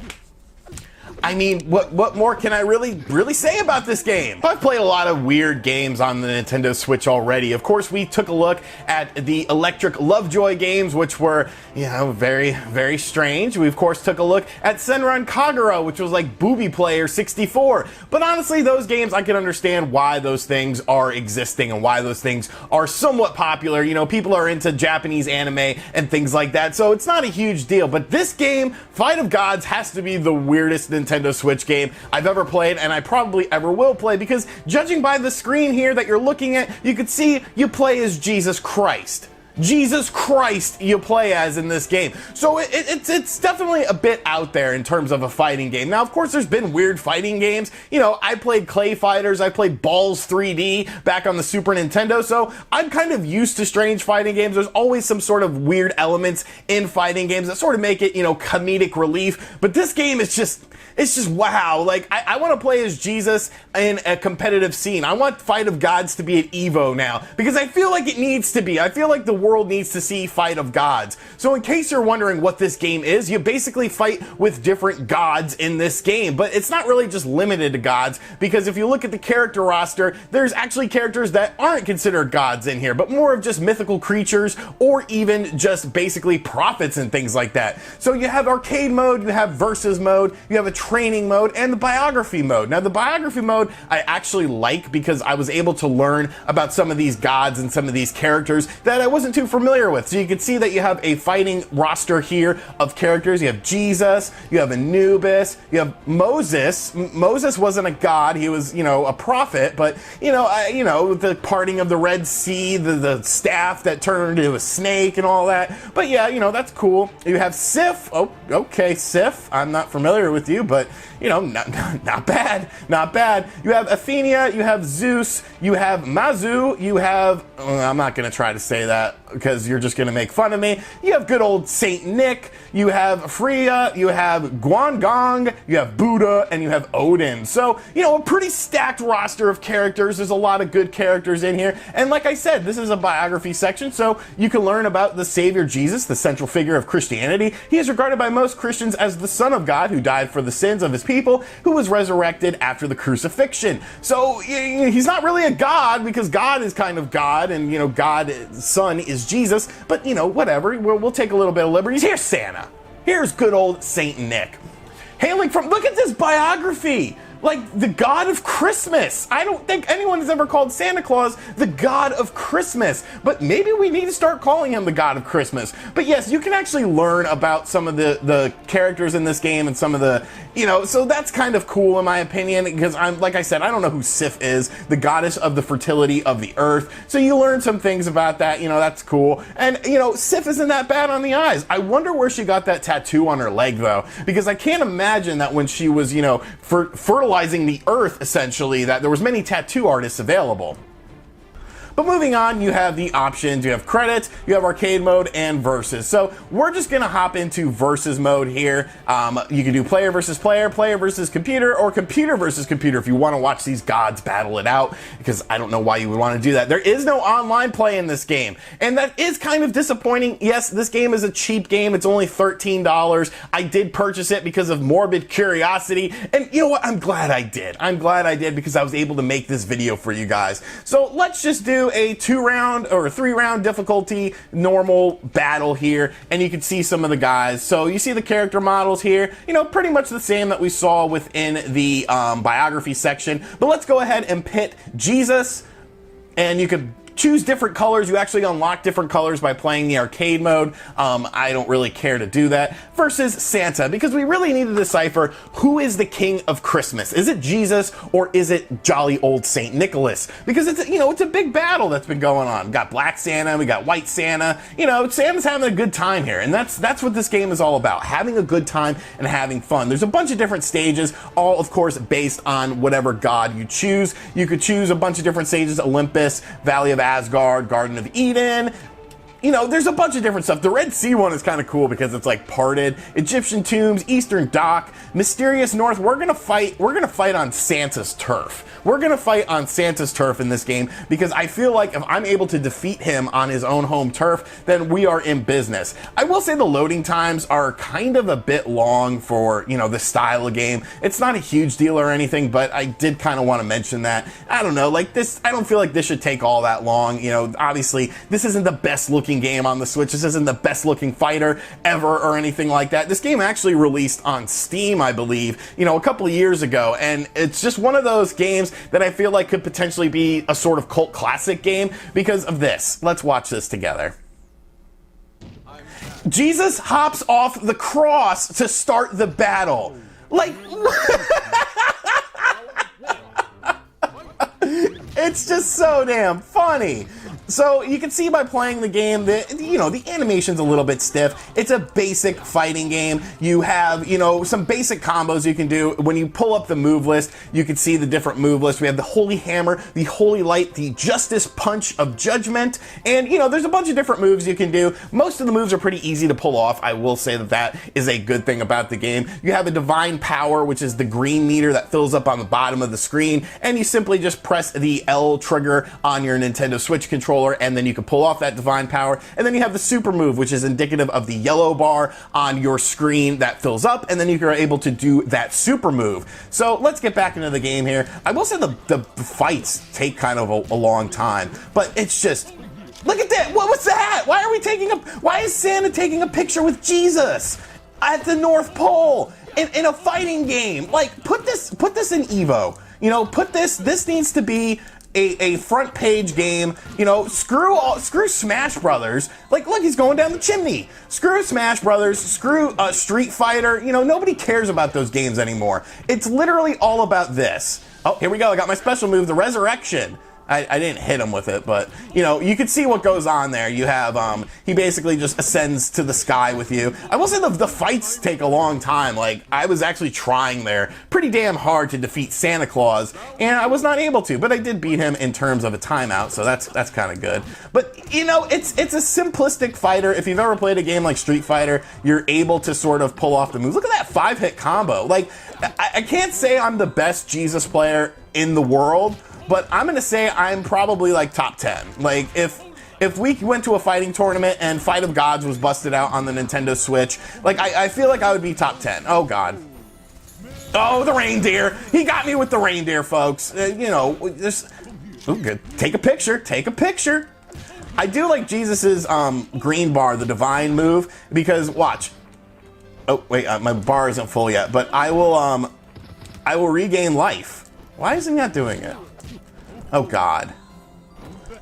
I mean, what more can I really say about this game? I've played a lot of weird games on the Nintendo Switch already. Of course, we took a look at the Electric Lovejoy games, which were, you know, very, very strange. We, of course, took a look at Senran Kagura, which was like Booby Player 64. But honestly, those games, I can understand why those things are existing and why those things are somewhat popular. You know, people are into Japanese anime and things like that, so it's not a huge deal. But this game, Fight of Gods, has to be the weirdest Nintendo Switch game I've ever played, and I probably ever will play, because judging by the screen here that you're looking at, you can see you play as Jesus Christ. Jesus Christ you play as in this game. So it's definitely a bit out there in terms of a fighting game. Now, of course, there's been weird fighting games. You know, I played Clay Fighters, I played Balls 3D back on the Super Nintendo, so I'm kind of used to strange fighting games. There's always some sort of weird elements in fighting games that sort of make it, you know, comedic relief. But this game is just, it's just wow. Like, I want to play as Jesus in a competitive scene. I want Fight of Gods to be at EVO now, because I feel like it needs to be. I feel like the world needs to see Fight of Gods. So in case you're wondering what this game is, you basically fight with different gods in this game, but it's not really just limited to gods, because if you look at the character roster, there's actually characters that aren't considered gods in here, but more of just mythical creatures, or even just basically prophets and things like that. So you have arcade mode, you have versus mode, you have a training mode, and the biography mode. Now, the biography mode I actually like, because I was able to learn about some of these gods and some of these characters that I wasn't too familiar with. So you can see that you have a fighting roster here of characters. You have Jesus, you have Anubis, you have Moses. Moses wasn't a god, he was, you know, a prophet, but you know, the parting of the Red Sea, the staff that turned into a snake and all that. But yeah, you know, that's cool. You have Sif. Oh, okay, Sif. I'm not familiar with you, but you know, not bad, not bad. You have Athenia, you have Zeus, you have Mazu, you have, I'm not gonna try to say that because you're just gonna make fun of me. You have good old Saint Nick, you have Freya, you have Guangong, you have Buddha, and you have Odin. So, you know, a pretty stacked roster of characters. There's a lot of good characters in here. And like I said, this is a biography section, so you can learn about the Savior Jesus, the central figure of Christianity. He is regarded by most Christians as the Son of God who died for the sins of his people, who was resurrected after the crucifixion. So he's not really a god, because God is kind of God, and you know, God's son is Jesus, but you know, whatever, we'll take a little bit of liberties. Here's Santa. Here's good old Saint Nick. Hailing from, look at this biography! Like, the God of Christmas. I don't think anyone has ever called Santa Claus the God of Christmas, but maybe we need to start calling him the God of Christmas. But yes, you can actually learn about some of the characters in this game and some of the, you know, so that's kind of cool in my opinion, because like I said, I don't know who Sif is, the goddess of the fertility of the earth. So you learn some things about that, you know, that's cool. And, you know, Sif isn't that bad on the eyes. I wonder where she got that tattoo on her leg, though, because I can't imagine that when she was, you know, fertilizing the earth, essentially, that there was many tattoo artists available. But moving on, you have the options, you have credits, you have arcade mode, and versus. So we're just gonna hop into versus mode here. You can do player versus player, player versus computer, or computer versus computer if you wanna watch these gods battle it out, because I don't know why you would wanna do that. There is no online play in this game, and that is kind of disappointing. Yes, this game is a cheap game, it's only $13. I did purchase it because of morbid curiosity, and you know what, I'm glad I did. I'm glad I did, because I was able to make this video for you guys. So let's just do a 2-round or a 3-round difficulty normal battle here, and you can see some of the guys. So you see the character models here, you know, pretty much the same that we saw within the biography section. But let's go ahead and pit Jesus, and you could choose different colors. You actually unlock different colors by playing the arcade mode. I don't really care to do that. Versus Santa, because we really need to decipher who is the king of Christmas. Is it Jesus, or is it jolly old Saint Nicholas? Because it's, you know, it's a big battle that's been going on. We got Black Santa, we got White Santa. You know, Santa's having a good time here, and that's what this game is all about, having a good time and having fun. There's a bunch of different stages, all of course based on whatever god you choose. You could choose a bunch of different stages: Olympus, Valley of Asgard, Garden of Eden, you know, there's a bunch of different stuff. The Red Sea one is kind of cool because it's like parted. Egyptian tombs, Eastern Dock, Mysterious North. We're gonna fight on Santa's turf. We're gonna fight on Santa's turf in this game because I feel like if I'm able to defeat him on his own home turf, then we are in business. I will say the loading times are kind of a bit long for, you know, the style of game. It's not a huge deal or anything, but I did kind of want to mention that. I don't know, like this, I don't feel like this should take all that long. You know, obviously this isn't the best looking game on the Switch. This isn't the best looking fighter ever or anything like that. This game actually released on Steam, I believe, you know, a couple of years ago, and it's just one of those games that I feel like could potentially be a sort of cult classic game because of this. Let's watch this together. Jesus hops off the cross to start the battle. Like, it's just so damn funny. So you can see by playing the game that, you know, the animation's a little bit stiff. It's a basic fighting game. You have, you know, some basic combos you can do. When you pull up the move list, you can see the different move lists. We have the Holy Hammer, the Holy Light, the Justice Punch of Judgment, and, you know, there's a bunch of different moves you can do. Most of the moves are pretty easy to pull off. I will say that that is a good thing about the game. You have a Divine Power, which is the green meter that fills up on the bottom of the screen, and you simply just press the L trigger on your Nintendo Switch controller, and then you can pull off that Divine Power. And then you have the super move, which is indicative of the yellow bar on your screen that fills up, and then you're able to do that super move. So let's get back into the game here. I will say the fights take kind of a long time, but it's just, look at that. What's that? Why is Santa taking a picture with Jesus at the North Pole in a fighting game? Like, put this in Evo. You know, this needs to be a front page game. You know, screw Smash Brothers. Like, look, he's going down the chimney. Screw Smash Brothers, screw Street Fighter. You know, nobody cares about those games anymore. It's literally all about this. Oh, here we go. I got my special move, the Resurrection. I didn't hit him with it, but, you know, you can see what goes on there. You have, he basically just ascends to the sky with you. I will say the fights take a long time. Like, I was actually trying there pretty damn hard to defeat Santa Claus, and I was not able to, but I did beat him in terms of a timeout, so that's kind of good. But, you know, it's a simplistic fighter. If you've ever played a game like Street Fighter, you're able to sort of pull off the moves. Look at that 5-hit combo. Like, I can't say I'm the best Jesus player in the world, but I'm gonna say I'm probably like top 10. Like, if we went to a fighting tournament and Fight of Gods was busted out on the Nintendo Switch, like, I feel like I would be top 10. Oh God. Oh, the reindeer. He got me with the reindeer, folks. You know, just, oh, good. Take a picture. I do like Jesus's green bar, the divine move, because watch. Oh wait, my bar isn't full yet, but I will regain life. Why is he not doing it? Oh God.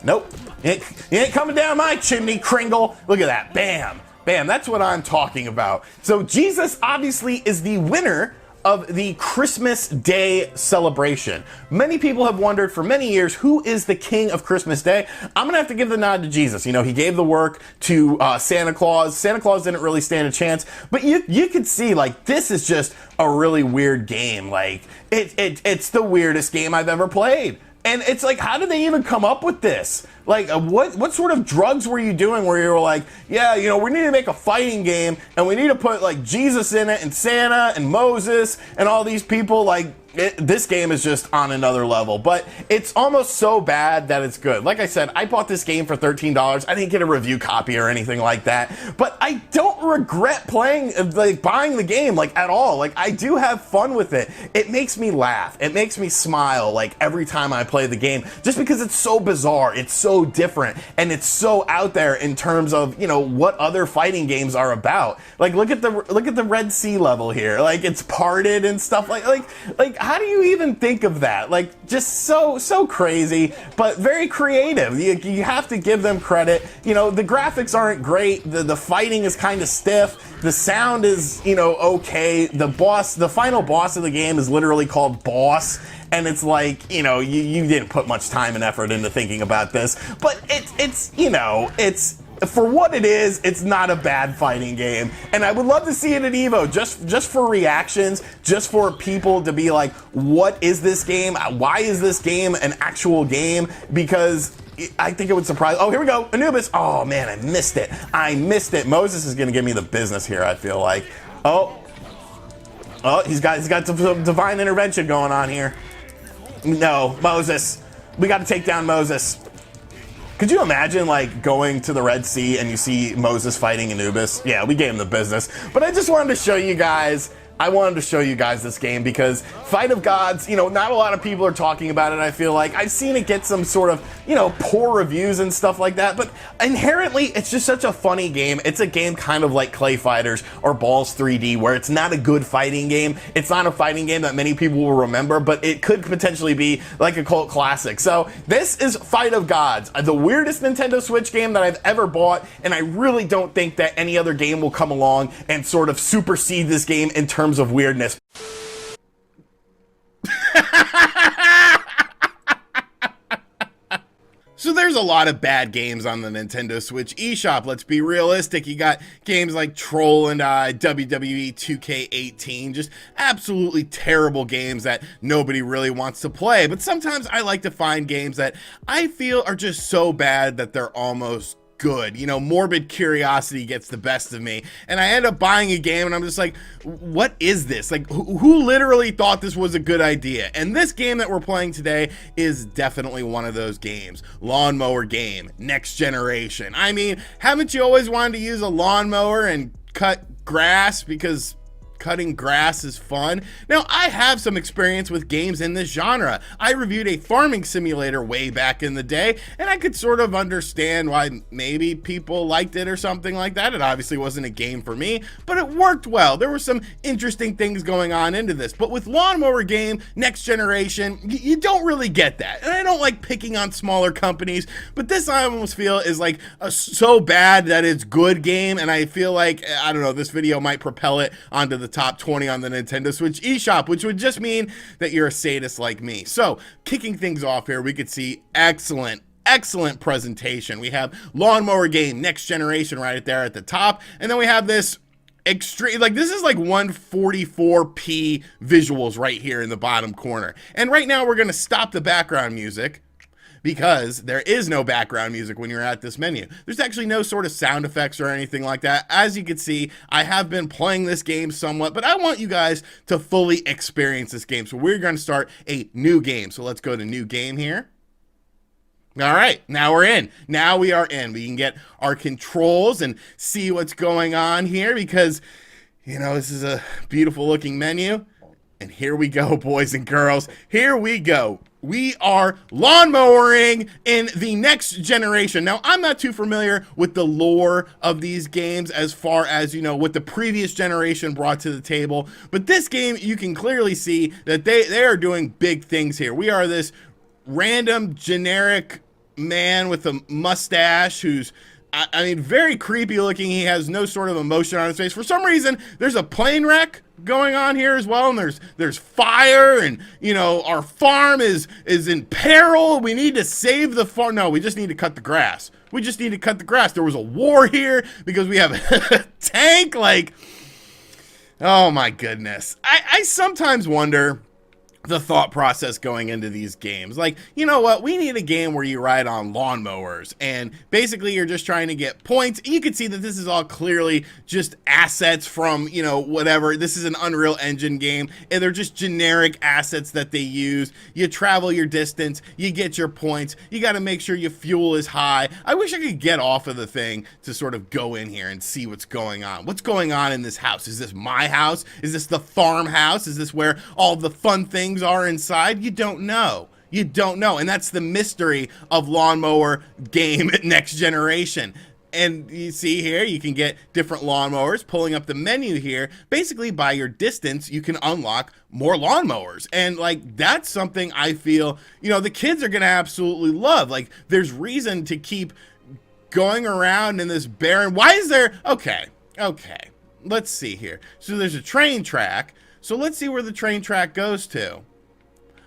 Nope. You ain't coming down my chimney, Kringle. Look at that. Bam. Bam. That's what I'm talking about. So Jesus obviously is the winner of the Christmas Day celebration. Many people have wondered for many years, who is the king of Christmas Day? I'm gonna have to give the nod to Jesus. You know, he gave the work to Santa Claus. Santa Claus didn't really stand a chance, but you could see, like, this is just a really weird game. Like, it's the weirdest game I've ever played. And it's like, how did they even come up with this? Like, what sort of drugs were you doing where you were like, yeah, you know, we need to make a fighting game and we need to put, like, Jesus in it and Santa and Moses and all these people? Like, this game is just on another level, but it's almost so bad that it's good. Like I said, I bought this game for $13. I didn't get a review copy or anything like that, but I don't regret buying the game, like, at all. Like, I do have fun with it. It makes me laugh. It makes me smile, like, every time I play the game, just because it's so bizarre. It's so different, and it's so out there in terms of, you know, what other fighting games are about. Like, look at the Red Sea level here. Like, it's parted and stuff like how do you even think of that? Like, just so crazy, but very creative. You have to give them credit. You know, the graphics aren't great. The fighting is kind of stiff. The sound is, you know, okay. The final boss of the game is literally called Boss. And it's like, you know, you didn't put much time and effort into thinking about this, but it's you know, it's, for what it is, it's not a bad fighting game. And I would love to see it at Evo, just for reactions, just for people to be like, what is this game? Why is this game an actual game? Because, I think it would surprise. Oh, here we go. Anubis. Oh, man, I missed it. Moses is going to give me the business here, I feel like. Oh, he's got some divine intervention going on here. No, Moses. We got to take down Moses. Could you imagine, like, going to the Red Sea and you see Moses fighting Anubis? Yeah, we gave him the business. But I just wanted to show you guys. This game because Fight of Gods, not a lot of people are talking about it, I feel like. I've seen it get some sort of, poor reviews and stuff like that, but inherently, it's just such a funny game. It's a game kind of like Clay Fighters or Balls 3D, where it's not a good fighting game. It's not a fighting game that many people will remember, but it could potentially be like a cult classic. So this is Fight of Gods, the weirdest Nintendo Switch game that I've ever bought, and I really don't think that any other game will come along and sort of supersede this game in terms of weirdness. So there's a lot of bad games on the Nintendo Switch eShop. Let's be realistic. You got games like Troll and I, WWE 2K18, just absolutely terrible games that nobody really wants to play. But sometimes I like to find games that I feel are just so bad that they're almost good. Morbid curiosity gets the best of me, and I end up buying a game and I'm just like, what is this? Like, who literally thought this was a good idea? And this game that we're playing today is definitely one of those games. Lawnmower Game, Next Generation. I mean, haven't you always wanted to use a lawnmower and cut grass because cutting grass is fun? Now, I have some experience with games in this genre. I reviewed a farming simulator way back in the day, and I could sort of understand why maybe people liked it or something like that. It obviously wasn't a game for me, but it worked well. There were some interesting things going on into this. But with Lawnmower Game, Next Generation, you don't really get that. And I don't like picking on smaller companies, but this I almost feel is like a so bad that it's good game, and I feel like, I don't know, this video might propel it onto the top 20 on the Nintendo Switch eShop, which would just mean that you're a sadist like me. So, kicking things off here, we could see excellent presentation. We have Lawnmower Game, Next Generation right there at the top, and then we have this extreme, like, this is like 144p visuals right here in the bottom corner. And right now we're going to stop the background music, because there is no background music when you're at this menu. There's actually no sort of sound effects or anything like that. As you can see, I have been playing this game somewhat, but I want you guys to fully experience this game. So we're going to start a new game. So let's go to new game here. All right, now we're in. Now we are in. We can get our controls and see what's going on here because, this is a beautiful looking menu. And here we go, boys and girls. Here we go. We are lawnmowering in the Next Generation. Now, I'm not too familiar with the lore of these games as far as, what the previous generation brought to the table. But this game, you can clearly see that they are doing big things here. We are this random, generic man with a mustache who's, I mean, very creepy looking. He has no sort of emotion on his face. For some reason, there's a plane wreck going on here as well, and there's fire, and our farm is in peril. We need to save the farm. No, we just need to cut the grass. We just need to cut the grass. There was a war here because we have a tank. Like, oh my goodness. I sometimes wonder the thought process going into these games. Like, you know what? We need a game where you ride on lawnmowers and basically you're just trying to get points. You can see that this is all clearly just assets from, whatever. This is an Unreal Engine game and they're just generic assets that they use. You travel your distance, you get your points, you got to make sure your fuel is high. I wish I could get off of the thing to sort of go in here and see what's going on. What's going on in this house? Is this my house? Is this the farmhouse? Is this where all the fun things are inside? You don't know. You don't know. And that's the mystery of Lawnmower Game Next Generation. And you see here, you can get different lawnmowers. Pulling up the menu here, basically by your distance, you can unlock more lawnmowers. And like, that's something I feel, the kids are going to absolutely love. Like, there's reason to keep going around in this barren. Why is there? Okay. Let's see here. So there's a train track. So let's see where the train track goes to.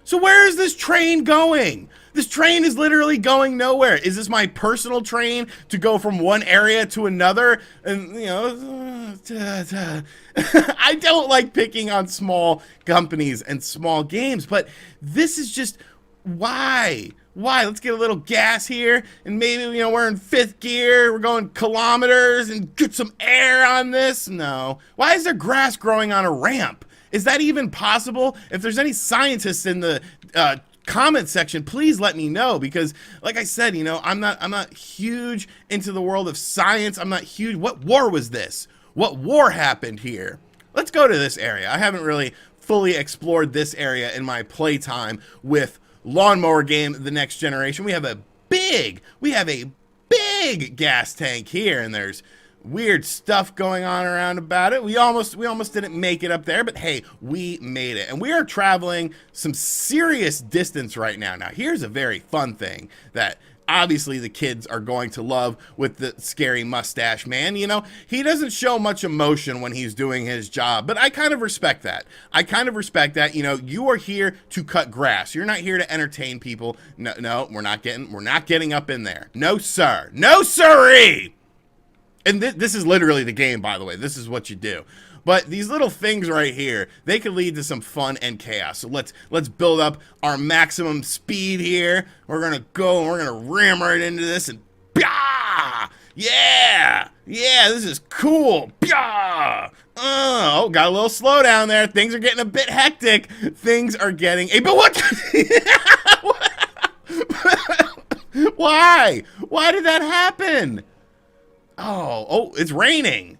So where is this train going? This train is literally going nowhere. Is this my personal train to go from one area to another? And, I don't like picking on small companies and small games, but this is just Why? Why? Let's get a little gas here, and maybe, you know, we're in 5th gear, we're going kilometers, and get some air on this? No. Why is there grass growing on a ramp? Is that even possible? If there's any scientists in the comment section, please let me know, because like I said, you know, I'm not huge into the world of science. I'm not huge. What war was this? What war happened here? Let's go to this area. I haven't really fully explored this area in my playtime with Lawnmower Game The Next Generation. We have a big gas tank here, and there's weird stuff going on around about it. We almost didn't make it up there, but hey, we made it. And we are traveling some serious distance right now. Now, here's a very fun thing that obviously the kids are going to love with the scary mustache man. You know, he doesn't show much emotion when he's doing his job, but I kind of respect that. You know, you are here to cut grass. You're not here to entertain people. No, we're not getting up in there. No, sir. No, sirree. And this is literally the game, by the way. This is what you do. But these little things right here, they could lead to some fun and chaos. So let's build up our maximum speed here. We're gonna go and we're gonna ram right into this and bah! Yeah, this is cool. Bah! Oh, got a little slow down there. Things are getting a bit hectic. Things are getting but what? Why? Why did that happen? Oh, it's raining.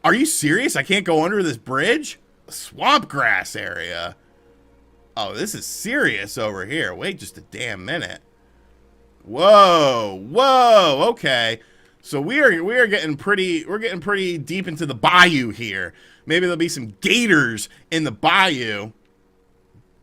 Are you serious? I can't go under this bridge? Swamp grass area. Oh, this is serious over here. Wait just a damn minute. Whoa, okay. So we're getting pretty deep into the bayou here. Maybe there'll be some gators in the bayou.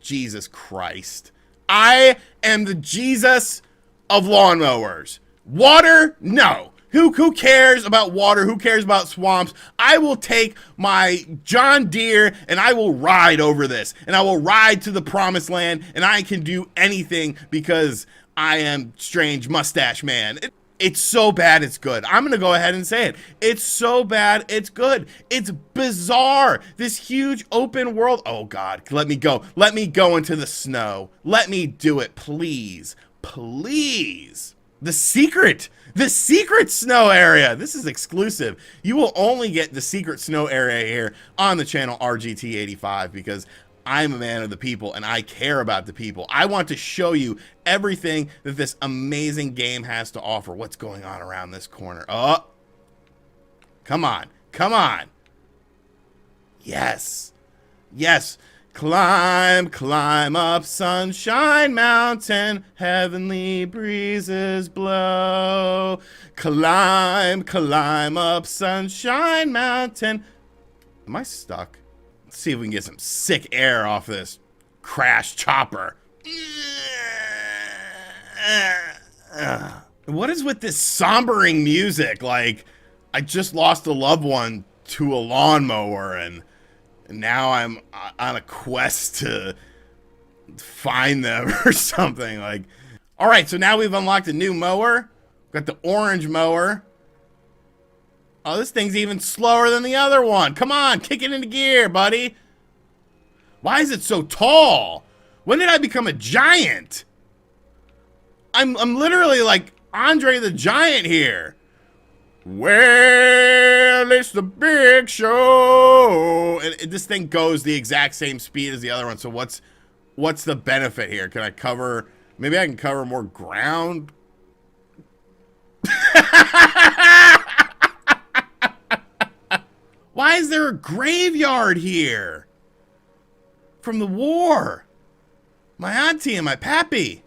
Jesus Christ. I am the Jesus of lawnmowers. Water? No. Who cares about water? Who cares about swamps? I will take my John Deere and I will ride over this. And I will ride to the promised land, and I can do anything because I am Strange Mustache Man. It's so bad it's good. I'm going to go ahead and say it. It's so bad it's good. It's bizarre. This huge open world. Oh God, let me go. Let me go into the snow. Let me do it, please. Please. The secret snow area. This is exclusive. You will only get the secret snow area here on the channel RGT85 because I'm a man of the people and I care about the people. I want to show you everything that this amazing game has to offer. What's going on around this corner? Oh, come on. Yes. Climb up Sunshine Mountain, heavenly breezes blow. Climb up Sunshine Mountain. Am I stuck? Let's see if we can get some sick air off this crash chopper. What is with this sombering music? Like, I just lost a loved one to a lawnmower, and now I'm on a quest to find them or something. Like, all right, so now we've unlocked a new mower. Got the orange mower. Oh, this thing's even slower than the other one. Come on, kick it into gear, buddy. Why is it so tall? When did I become a giant? I'm literally like Andre the Giant here. Well, it's the big show. And this thing goes the exact same speed as the other one. So what's the benefit here? Can I cover? Maybe I can cover more ground. Why is there a graveyard here? From the war. My auntie and my pappy.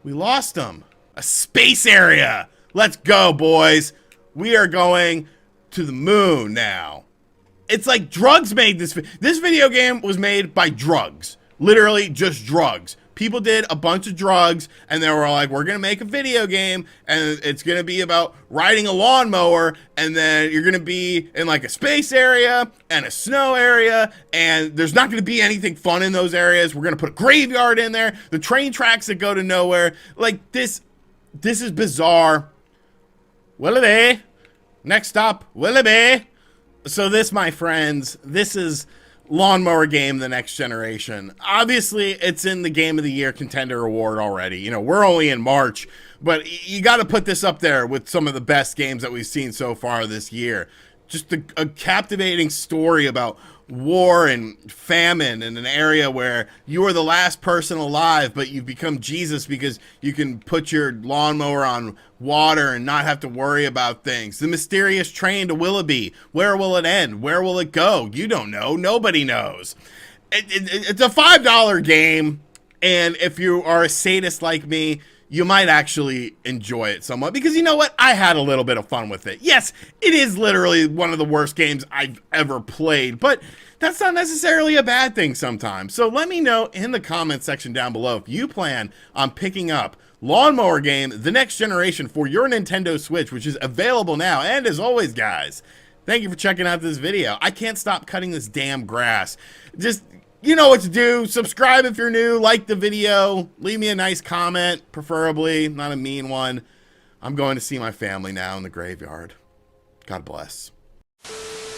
We lost them. A space area. Let's go, boys. We are going to the moon now. It's like drugs made this. This video game was made by drugs. Literally just drugs. People did a bunch of drugs and they were like, we're going to make a video game and it's going to be about riding a lawnmower, and then you're going to be in like a space area and a snow area, and there's not going to be anything fun in those areas. We're going to put a graveyard in there, the train tracks that go to nowhere. Like this is bizarre. Willoughby. Next stop, Willoughby. So this, my friends, this is lawnmower game, the next generation. Obviously, it's in the Game of the Year contender award already. You know, we're only in March, but you got to put this up there with some of the best games that we've seen so far this year. Just a captivating story about war and famine in an area where you are the last person alive, but you've become Jesus because you can put your lawnmower on water and not have to worry about things. The mysterious train to Willoughby. Where will it end? Where will it go? You don't know. Nobody knows. It's a $5 game, and if you are a sadist like me, you might actually enjoy it somewhat, because you know what? I had a little bit of fun with it. Yes, it is literally one of the worst games I've ever played, but that's not necessarily a bad thing sometimes. So let me know in the comments section down below if you plan on picking up Lawnmower Game, the next generation for your Nintendo Switch, which is available now. And as always, guys, thank you for checking out this video. I can't stop cutting this damn grass. Just, you know what to do. Subscribe if you're new, like the video, leave me a nice comment, preferably, not a mean one. I'm going to see my family now in the graveyard. God bless.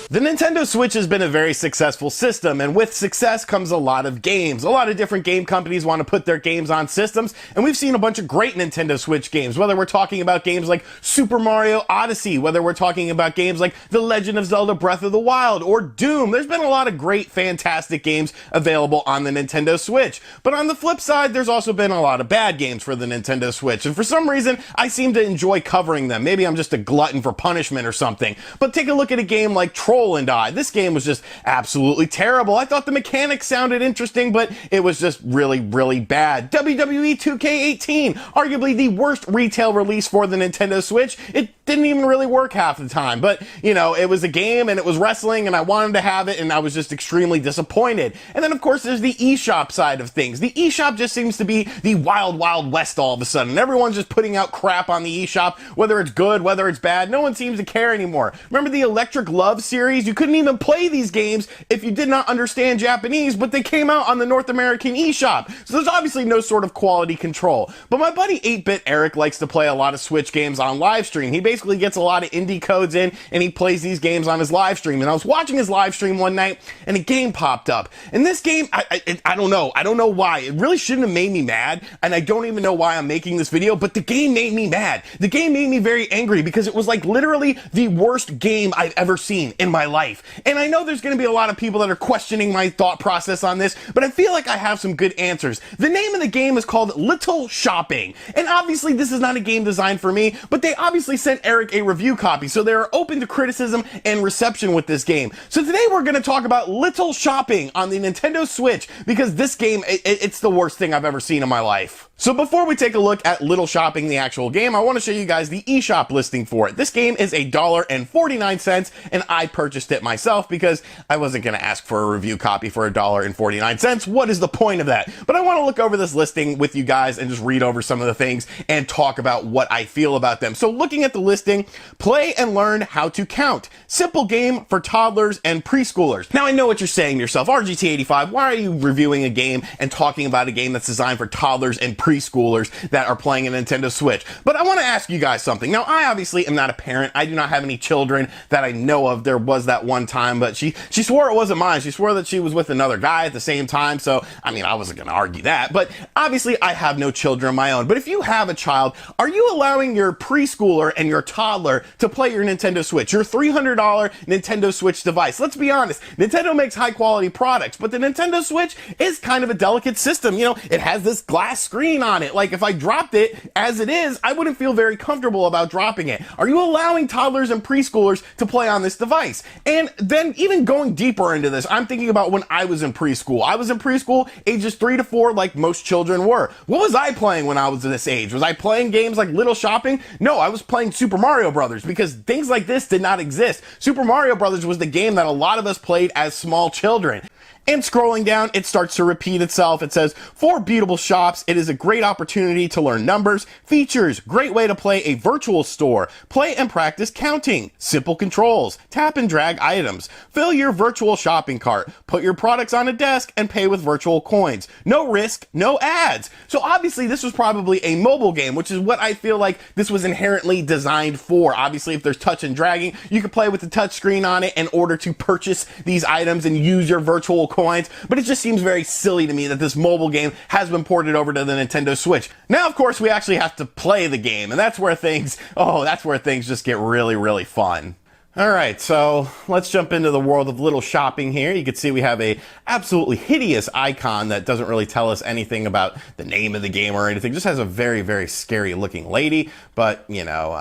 The Nintendo Switch has been a very successful system, and with success comes a lot of games. A lot of different game companies want to put their games on systems, and we've seen a bunch of great Nintendo Switch games, whether we're talking about games like Super Mario Odyssey, whether we're talking about games like The Legend of Zelda Breath of the Wild, or Doom. There's been a lot of great, fantastic games available on the Nintendo Switch. But on the flip side, there's also been a lot of bad games for the Nintendo Switch, and for some reason, I seem to enjoy covering them. Maybe I'm just a glutton for punishment or something. But take a look at a game like Troll and I. This game was just absolutely terrible. I thought the mechanics sounded interesting, but it was just really, really bad. WWE 2K18, arguably the worst retail release for the Nintendo Switch. It didn't even really work half the time, but you know, it was a game and it was wrestling and I wanted to have it, and I was just extremely disappointed. And then of course there's the eShop side of things. The eShop just seems to be the wild, wild west all of a sudden. Everyone's just putting out crap on the eShop, whether it's good, whether it's bad. No one seems to care anymore. Remember the Electric Love series? You couldn't even play these games if you did not understand Japanese, but they came out on the North American eShop. So there's obviously no sort of quality control. But my buddy 8-Bit Eric likes to play a lot of Switch games on live stream. He basically gets a lot of indie codes in and he plays these games on his live stream. And I was watching his live stream one night and a game popped up. And this game, I don't know. I don't know why. It really shouldn't have made me mad. And I don't even know why I'm making this video, but the game made me mad. The game made me very angry because it was like literally the worst game I've ever seen in my life. And I know there's going to be a lot of people that are questioning my thought process on this, but I feel like I have some good answers. The name of the game is called Little Shopping. And obviously this is not a game designed for me, but they obviously sent Eric a review copy, so they're open to criticism and reception with this game. So today we're going to talk about Little Shopping on the Nintendo Switch, because this game, it's the worst thing I've ever seen in my life. So before we take a look at Little Shopping, the actual game, I want to show you guys the eShop listing for it. This game is $1.49, and I purchased it myself because I wasn't going to ask for a review copy for $1.49. What is the point of that? But I want to look over this listing with you guys and just read over some of the things and talk about what I feel about them. So looking at the listing, play and learn how to count. Simple game for toddlers and preschoolers. Now I know what you're saying to yourself, RGT85, why are you reviewing a game and talking about a game that's designed for toddlers and preschoolers that are playing a Nintendo Switch? But I want to ask you guys something. Now I obviously am not a parent. I do not have any children that I know of. There was that one time, but she swore it wasn't mine. She swore that she was with another guy at the same time. So, I mean, I wasn't going to argue that, but obviously I have no children of my own. But if you have a child, are you allowing your preschooler and your toddler to play your Nintendo Switch, your $300 Nintendo Switch device? Let's be honest. Nintendo makes high quality products, but the Nintendo Switch is kind of a delicate system. You know, it has this glass screen on it. Like if I dropped it as it is, I wouldn't feel very comfortable about dropping it. Are you allowing toddlers and preschoolers to play on this device? And then even going deeper into this, I'm thinking about when I was in preschool. I was in preschool ages 3 to 4 like most children were. What was I playing when I was this age? Was I playing games like Little Shopping? No, I was playing Super Mario Brothers, because things like this did not exist. Super Mario Brothers was the game that a lot of us played as small children. And scrolling down, it starts to repeat itself. It says, for beautiful shops, it is a great opportunity to learn numbers, features, great way to play a virtual store, play and practice counting, simple controls, tap and drag items, fill your virtual shopping cart, put your products on a desk and pay with virtual coins. No risk, no ads. So obviously this was probably a mobile game, which is what I feel like this was inherently designed for. Obviously, if there's touch and dragging, you can play with the touch screen on it in order to purchase these items and use your virtual coins, but it just seems very silly to me that this mobile game has been ported over to the Nintendo Switch. Now, of course, we actually have to play the game, and that's where things just get really, really fun. All right, so let's jump into the world of little shopping here. You can see we have a absolutely hideous icon that doesn't really tell us anything about the name of the game or anything. Just has a very, very scary looking lady. But, you know,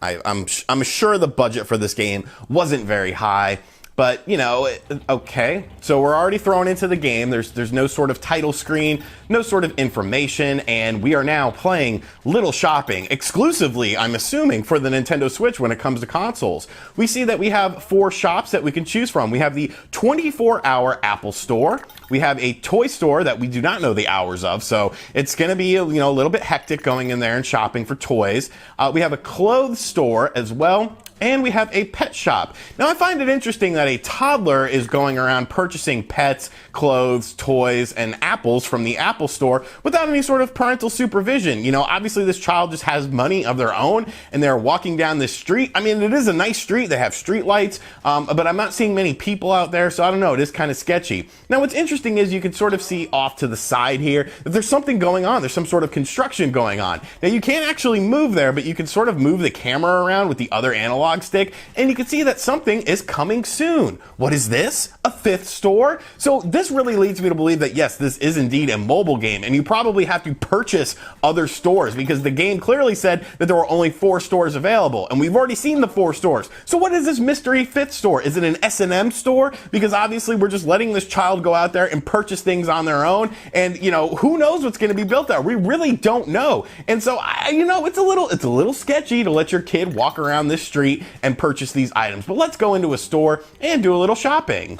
I'm sure the budget for this game wasn't very high. But, you know, okay, so we're already thrown into the game. There's no sort of title screen, no sort of information, and we are now playing Little Shopping exclusively, I'm assuming, for the Nintendo Switch when it comes to consoles. We see that we have 4 shops that we can choose from. We have the 24-hour Apple Store. We have a toy store that we do not know the hours of, so it's going to be, you know, a little bit hectic going in there and shopping for toys. We have a clothes store as well. And we have a pet shop. Now, I find it interesting that a toddler is going around purchasing pets, clothes, toys, and apples from the Apple Store without any sort of parental supervision. You know, obviously this child just has money of their own and they're walking down this street. I mean, it is a nice street. They have street lights, but I'm not seeing many people out there, so I don't know. It is kind of sketchy. Now, what's interesting is you can sort of see off to the side here that there's something going on. There's some sort of construction going on. Now, you can't actually move there, but you can sort of move the camera around with the other analog stick, and you can see that something is coming soon. What is this? A 5th store? So this really leads me to believe that yes, this is indeed a mobile game, and you probably have to purchase other stores because the game clearly said that there were only 4 stores available, and we've already seen the 4 stores. So what is this mystery 5th store? Is it an S&M store? Because obviously we're just letting this child go out there and purchase things on their own, and you know, who knows what's going to be built there? We really don't know. And so you know, it's a little sketchy to let your kid walk around this street and purchase these items. But let's go into a store and do a little shopping.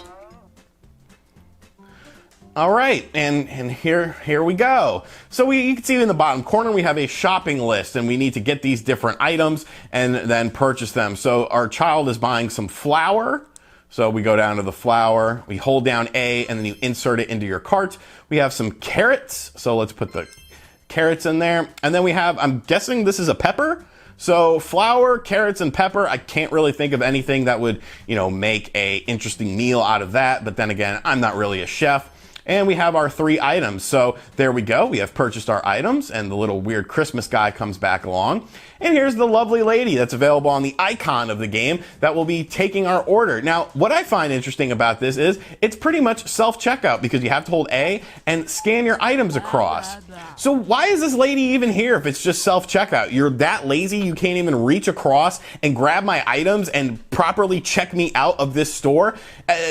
All right, and here we go. So you can see in the bottom corner we have a shopping list, and we need to get these different items and then purchase them. So our child is buying some flour. So we go down to the flour, we hold down A, and then you insert it into your cart. We have some carrots, so let's put the carrots in there. And then we have, I'm guessing this is a pepper. So flour, carrots, and pepper, I can't really think of anything that would, you know, make a interesting meal out of that. But then again, I'm not really a chef. And we have our 3 items. So there we go. We have purchased our items, and the little weird Christmas guy comes back along. And here's the lovely lady that's available on the icon of the game that will be taking our order. Now, what I find interesting about this is it's pretty much self-checkout because you have to hold A and scan your items across. So why is this lady even here if it's just self-checkout? You're that lazy you can't even reach across and grab my items and properly check me out of this store?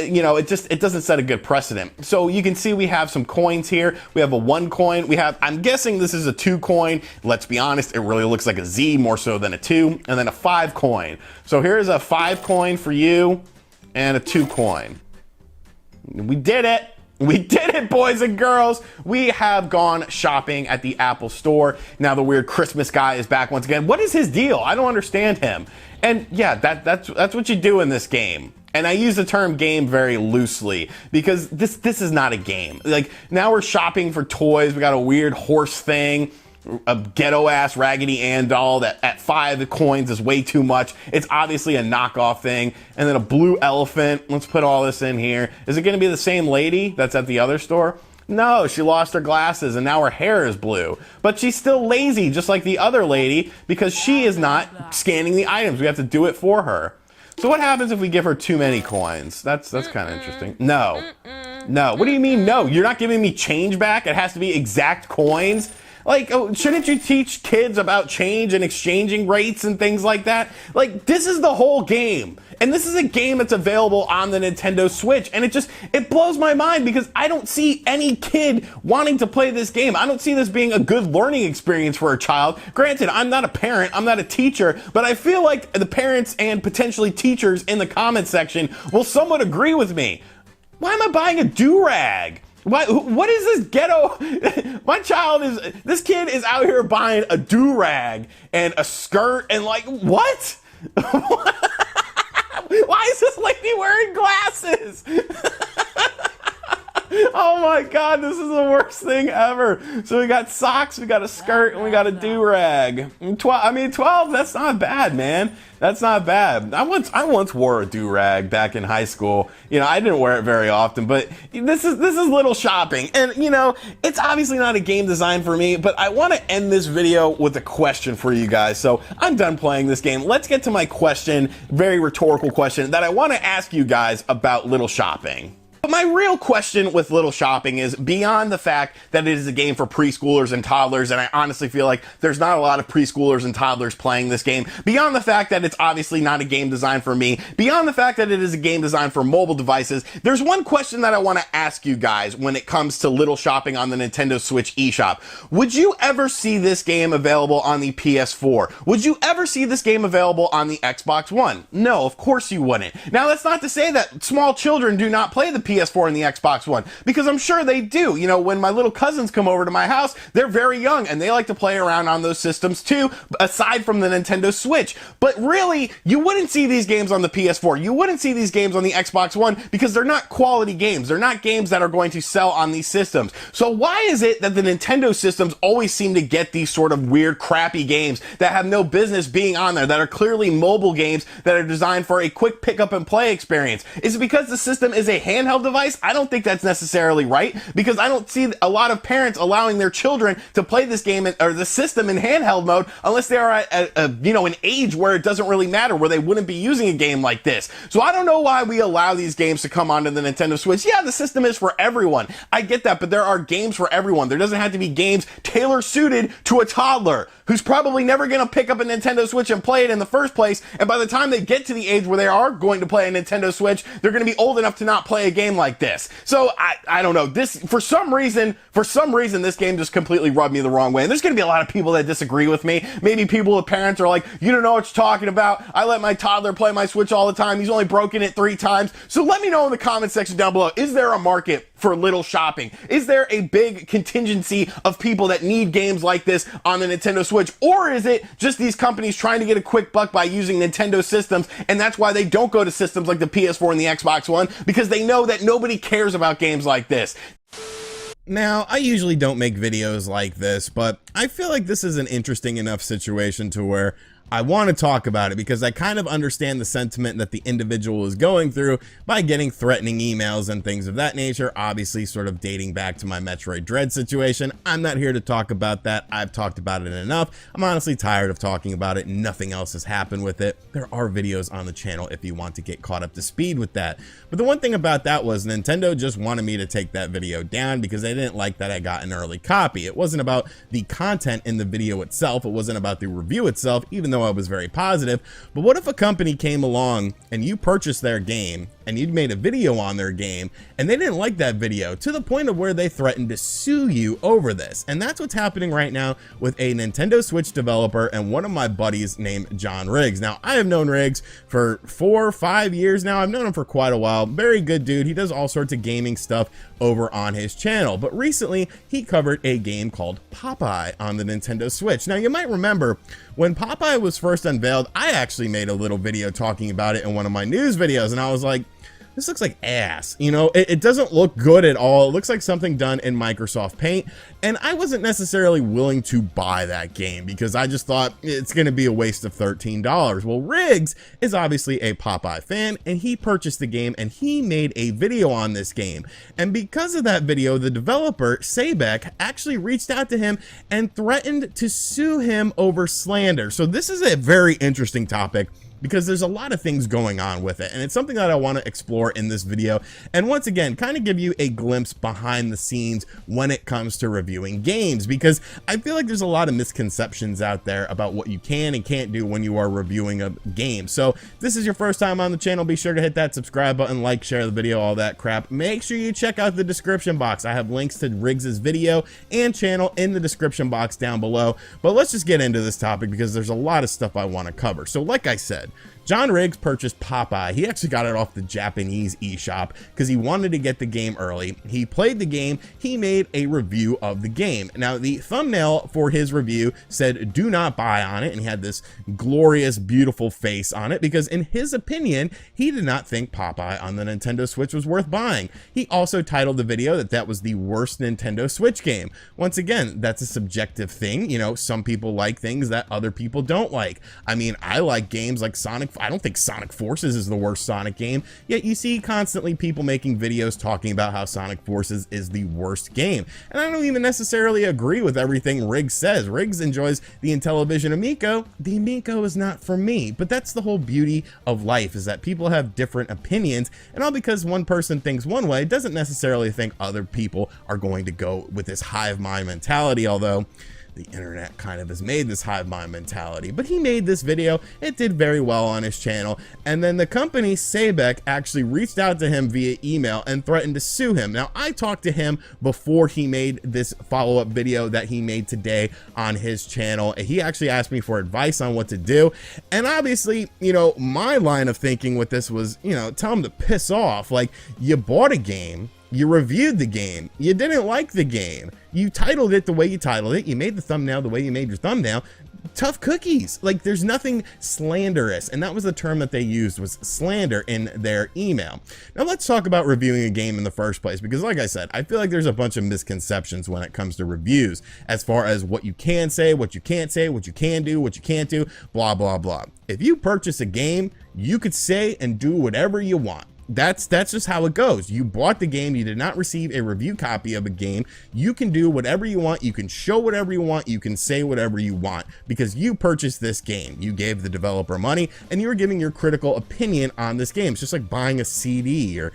You know, it doesn't set a good precedent. So you can see we have some coins here. We have a 1 coin. We have, I'm guessing this is a 2 coin. Let's be honest, it really looks like a Z more so than a 2, and then a 5 coin. So here's a 5 coin for you and a 2 coin. We did it. We did it, boys and girls. We have gone shopping at the Apple Store. Now the weird Christmas guy is back once again. What is his deal? I don't understand him. And yeah, that's what you do in this game. And I use the term game very loosely because this is not a game. Like, now we're shopping for toys. We got a weird horse thing, a ghetto ass Raggedy Ann doll that at 5 coins is way too much. It's obviously a knockoff thing. And then a blue elephant. Let's put all this in here. Is it going to be the same lady that's at the other store? No, she lost her glasses and now her hair is blue. But she's still lazy, just like the other lady, because she is not scanning the items. We have to do it for her. So what happens if we give her too many coins? That's kind of interesting. No. What do you mean no? You're not giving me change back? It has to be exact coins? Like, oh, shouldn't you teach kids about change and exchanging rates and things like that? Like, this is the whole game. And this is a game that's available on the Nintendo Switch. And it blows my mind because I don't see any kid wanting to play this game. I don't see this being a good learning experience for a child. Granted, I'm not a parent, I'm not a teacher, but I feel like the parents and potentially teachers in the comment section will somewhat agree with me. Why am I buying a do-rag? What is this ghetto? This kid is out here buying a do-rag and a skirt and like, what? Why is this lady wearing glasses? Oh my God, this is the worst thing ever. So we got socks, we got a skirt, and we got a do-rag. 12, that's not bad, man. That's not bad. I once wore a do-rag back in high school. You know, I didn't wear it very often, but this is little shopping. And you know, it's obviously not a game design for me, but I want to end this video with a question for you guys. So I'm done playing this game. Let's get to my question, very rhetorical question that I want to ask you guys about Little Shopping. But my real question with Little Shopping is beyond the fact that it is a game for preschoolers and toddlers, and I honestly feel like there's not a lot of preschoolers and toddlers playing this game, beyond the fact that it's obviously not a game designed for me, beyond the fact that it is a game designed for mobile devices, there's one question that I want to ask you guys when it comes to Little Shopping on the Nintendo Switch eShop. Would you ever see this game available on the PS4? Would you ever see this game available on the Xbox One? No, of course you wouldn't. Now, that's not to say that small children do not play the PS4 and the Xbox One, because I'm sure they do. You know, when my little cousins come over to my house, they're very young and they like to play around on those systems too, aside from the Nintendo Switch. But really, you wouldn't see these games on the PS4. You wouldn't see these games on the Xbox One because they're not quality games. They're not games that are going to sell on these systems. So why is it that the Nintendo systems always seem to get these sort of weird, crappy games that have no business being on there, that are clearly mobile games that are designed for a quick pick up and play experience? Is it because the system is a handheld device? I don't think that's necessarily right, because I don't see a lot of parents allowing their children to play this game or the system in handheld mode unless they are at an age where it doesn't really matter, where they wouldn't be using a game like this. So I don't know why we allow these games to come onto the Nintendo Switch. Yeah, the system is for everyone. I get that, but there are games for everyone. There doesn't have to be games tailor-suited to a toddler who's probably never going to pick up a Nintendo Switch and play it in the first place, and by the time they get to the age where they are going to play a Nintendo Switch, they're going to be old enough to not play a game like this. So I don't know. This, for some reason, this game just completely rubbed me the wrong way. And there's going to be a lot of people that disagree with me. Maybe people with parents are like, you don't know what you're talking about. I let my toddler play my Switch all the time. He's only broken it 3 times. So let me know in the comment section down below. Is there a market for Little Shopping? Is there a big contingency of people that need games like this on the Nintendo Switch? Or is it just these companies trying to get a quick buck by using Nintendo systems, and that's why they don't go to systems like the PS4 and the Xbox One, because they know that nobody cares about games like this? Now, I usually don't make videos like this, but I feel like this is an interesting enough situation to where I want to talk about it, because I kind of understand the sentiment that the individual is going through by getting threatening emails and things of that nature, obviously sort of dating back to my Metroid Dread situation. I'm not here to talk about that. I've talked about it enough. I'm honestly tired of talking about it. Nothing else has happened with it. There are videos on the channel if you want to get caught up to speed with that. But the one thing about that was Nintendo just wanted me to take that video down because they didn't like that I got an early copy. It wasn't about the content in the video itself. It wasn't about the review itself, even though I was very positive. But what if a company came along and you purchased their game and you'd made a video on their game and they didn't like that video to the point of where they threatened to sue you over this? And that's what's happening right now with a Nintendo Switch developer and one of my buddies named John Riggs. Now, I have known Riggs for 4 or 5 years now. I've known him for quite a while. Very good dude. He does all sorts of gaming stuff over on his channel. But recently, he covered a game called Popeye on the Nintendo Switch. Now, you might remember when Popeye was first unveiled, I actually made a little video talking about it in one of my news videos, and I was like, this looks like ass. You know, it doesn't look good at all. It looks like something done in Microsoft Paint. And I wasn't necessarily willing to buy that game because I just thought it's going to be a waste of $13. Well, Riggs is obviously a Popeye fan, and he purchased the game and he made a video on this game. And because of that video, the developer, Sabek, actually reached out to him and threatened to sue him over slander. So this is a very interesting topic, because there's a lot of things going on with it, and it's something that I want to explore in this video, and once again kind of give you a glimpse behind the scenes when it comes to reviewing games, because I feel like there's a lot of misconceptions out there about what you can and can't do when you are reviewing a game. So if this is your first time on the channel, be sure to hit that subscribe button, like, share the video, all that crap. Make sure you check out the description box. I have links to Riggs's video and channel in the description box down below. But let's just get into this topic because there's a lot of stuff I want to cover. So like I said, John Riggs purchased Popeye. He actually got it off the Japanese eShop because he wanted to get the game early. He played the game. He made a review of the game. Now, the thumbnail for his review said "do not buy" on it, and he had this glorious, beautiful face on it because in his opinion, he did not think Popeye on the Nintendo Switch was worth buying. He also titled the video that was the worst Nintendo Switch game. Once again, that's a subjective thing. You know, some people like things that other people don't like. I mean, I like games like Sonic. I don't think Sonic Forces is the worst Sonic game, yet you see constantly people making videos talking about how Sonic Forces is the worst game. And I don't even necessarily agree with everything Riggs says. Riggs enjoys the Intellivision Amico. The Amico is not for me, but that's the whole beauty of life, is that people have different opinions, and all because one person thinks one way doesn't necessarily think other people are going to go with this hive mind mentality, although the internet kind of has made this hive mind mentality. But he made this video. It did very well on his channel. And then the company Sabec actually reached out to him via email and threatened to sue him. Now, I talked to him before he made this follow-up video that he made today on his channel. He actually asked me for advice on what to do. And obviously, you know, my line of thinking with this was, you know, tell him to piss off. Like, you bought a game. You reviewed the game. You didn't like the game. You titled it the way you titled it. You made the thumbnail the way you made your thumbnail. Tough cookies. Like, there's nothing slanderous. And that was the term that they used, was slander, in their email. Now let's talk about reviewing a game in the first place, because like I said, I feel like there's a bunch of misconceptions when it comes to reviews, as far as what you can say, what you can't say, what you can do, what you can't do, blah, blah, blah. If you purchase a game, you could say and do whatever you want. That's just how it goes. You bought the game. You did not receive a review copy of a game. You can do whatever you want. You can show whatever you want. You can say whatever you want because you purchased this game. You gave the developer money and you were giving your critical opinion on this game. It's just like buying a CD, or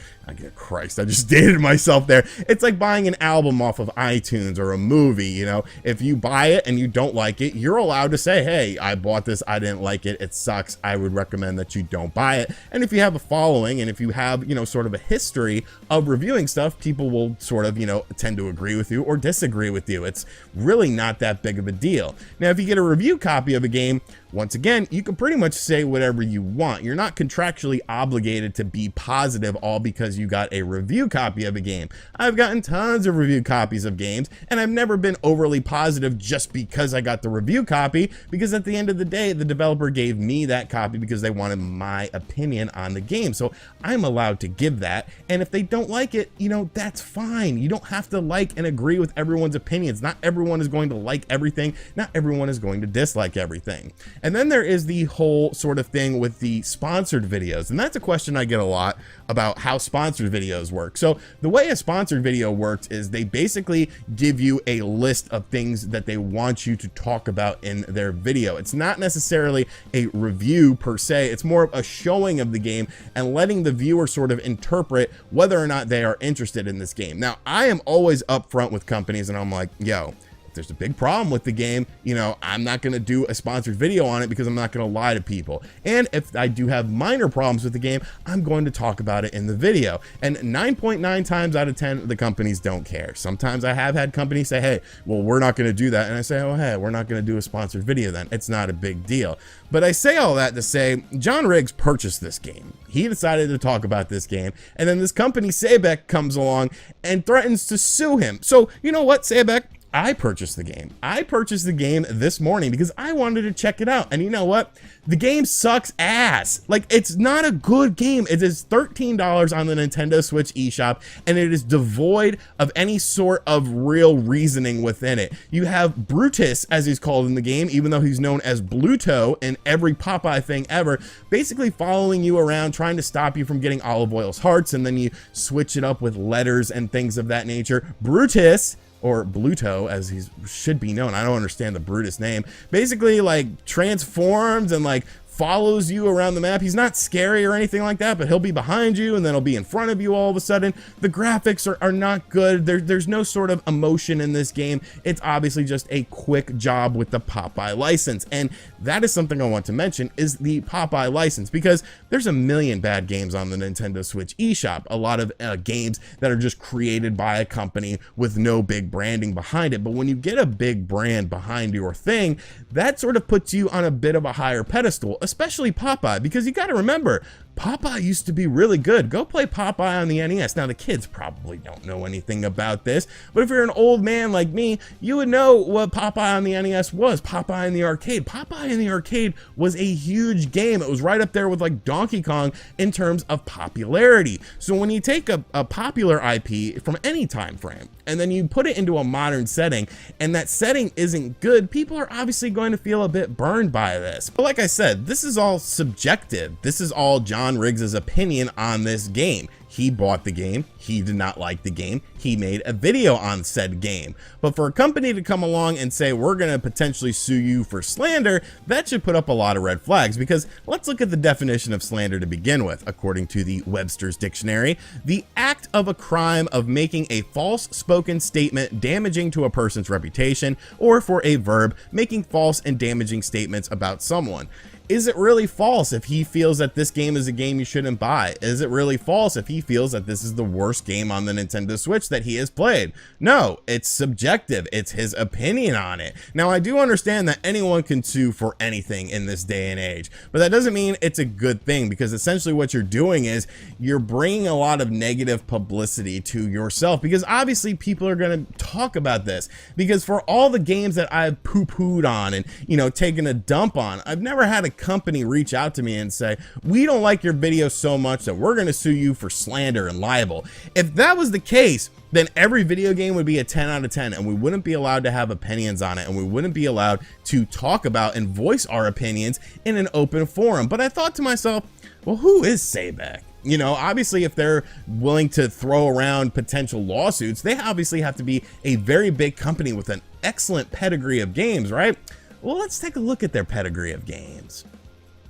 Christ, I just dated myself there. It's like buying an album off of iTunes or a movie. You know, if you buy it and you don't like it, you're allowed to say, hey, I bought this. I didn't like it. It sucks. I would recommend that you don't buy it. And if you have a following and if you have, you know, sort of a history of reviewing stuff, people will sort of, you know, tend to agree with you or disagree with you. It's really not that big of a deal. Now, if you get a review copy of a game, once again, you can pretty much say whatever you want. You're not contractually obligated to be positive all because you got a review copy of a game. I've gotten tons of review copies of games, and I've never been overly positive just because I got the review copy, because at the end of the day, the developer gave me that copy because they wanted my opinion on the game. So I'm allowed to give that, and if they don't like it, you know, that's fine. You don't have to like and agree with everyone's opinions. Not everyone is going to like everything. Not everyone is going to dislike everything. And then there is the whole sort of thing with the sponsored videos. And that's a question I get a lot about how sponsored videos work. So the way a sponsored video works is they basically give you a list of things that they want you to talk about in their video. It's not necessarily a review per se. It's more of a showing of the game and letting the viewer sort of interpret whether or not they are interested in this game. Now, I am always upfront with companies and I'm like, yo, there's a big problem with the game, you know, I'm not going to do a sponsored video on it because I'm not going to lie to people. And if I do have minor problems with the game, I'm going to talk about it in the video. And 9.9 times out of 10, the companies don't care. Sometimes I have had companies say, hey, well, we're not going to do that. And I say, oh, hey, we're not going to do a sponsored video then. It's not a big deal. But I say all that to say, John Riggs purchased this game. He decided to talk about this game. And then this company, Sabec, comes along and threatens to sue him. So, you know what, Sabec? I purchased the game. I purchased the game this morning because I wanted to check it out. And you know what? The game sucks ass. Like, it's not a good game. It is $13 on the Nintendo Switch eShop, and it is devoid of any sort of real reasoning within it. You have Brutus, as he's called in the game, even though he's known as Bluto in every Popeye thing ever, basically following you around, trying to stop you from getting Olive Oil's hearts, and then you switch it up with letters and things of that nature. Brutus, or Bluto, as he should be known, I don't understand the Brutus name, basically like transforms and like follows you around the map. He's not scary or anything like that, but he'll be behind you and then he'll be in front of you all of a sudden. The graphics are not good. There's no sort of emotion in this game. It's obviously just a quick job with the Popeye license. And that is something I want to mention, is the Popeye license, because there's a million bad games on the Nintendo Switch eShop. A lot of games that are just created by a company with no big branding behind it. But when you get a big brand behind your thing, that sort of puts you on a bit of a higher pedestal. especially Popeye, because you got to remember, Popeye used to be really good. Go play Popeye on the NES. Now, the kids probably don't know anything about this, but if you're an old man like me, you would know what Popeye on the NES was. Popeye in the Arcade. Popeye in the Arcade was a huge game. It was right up there with like Donkey Kong in terms of popularity. So when you take a popular IP from any time frame and then you put it into a modern setting, and that setting isn't good, people are obviously going to feel a bit burned by this. But like I said, this is all subjective. This is all John Riggs' opinion on this game. He bought the game, he did not like the game, he made a video on said game. But for a company to come along and say, we're gonna potentially sue you for slander, that should put up a lot of red flags, because let's look at the definition of slander to begin with. According to the Webster's Dictionary, the act of a crime of making a false spoken statement damaging to a person's reputation, or for a verb, making false and damaging statements about someone. Is it really false if he feels that this game is a game you shouldn't buy? Is it really false if he feels that this is the worst game on the Nintendo Switch that he has played? No, it's subjective. It's his opinion on it. Now, I do understand that anyone can sue for anything in this day and age, but that doesn't mean it's a good thing, because essentially what you're doing is you're bringing a lot of negative publicity to yourself, because obviously people are going to talk about this. Because for all the games that I've poo-pooed on and, you know, taken a dump on, I've never had a company reach out to me and say, we don't like your video so much that we're going to sue you for slander and libel. If that was the case, then every video game would be a 10 out of 10, and we wouldn't be allowed to have opinions on it, and we wouldn't be allowed to talk about and voice our opinions in an open forum. But I thought to myself, well, who is Sabek? You know, obviously, if they're willing to throw around potential lawsuits, they obviously have to be a very big company with an excellent pedigree of games, right? Well, let's take a look at their pedigree of games.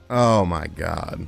Oh my God.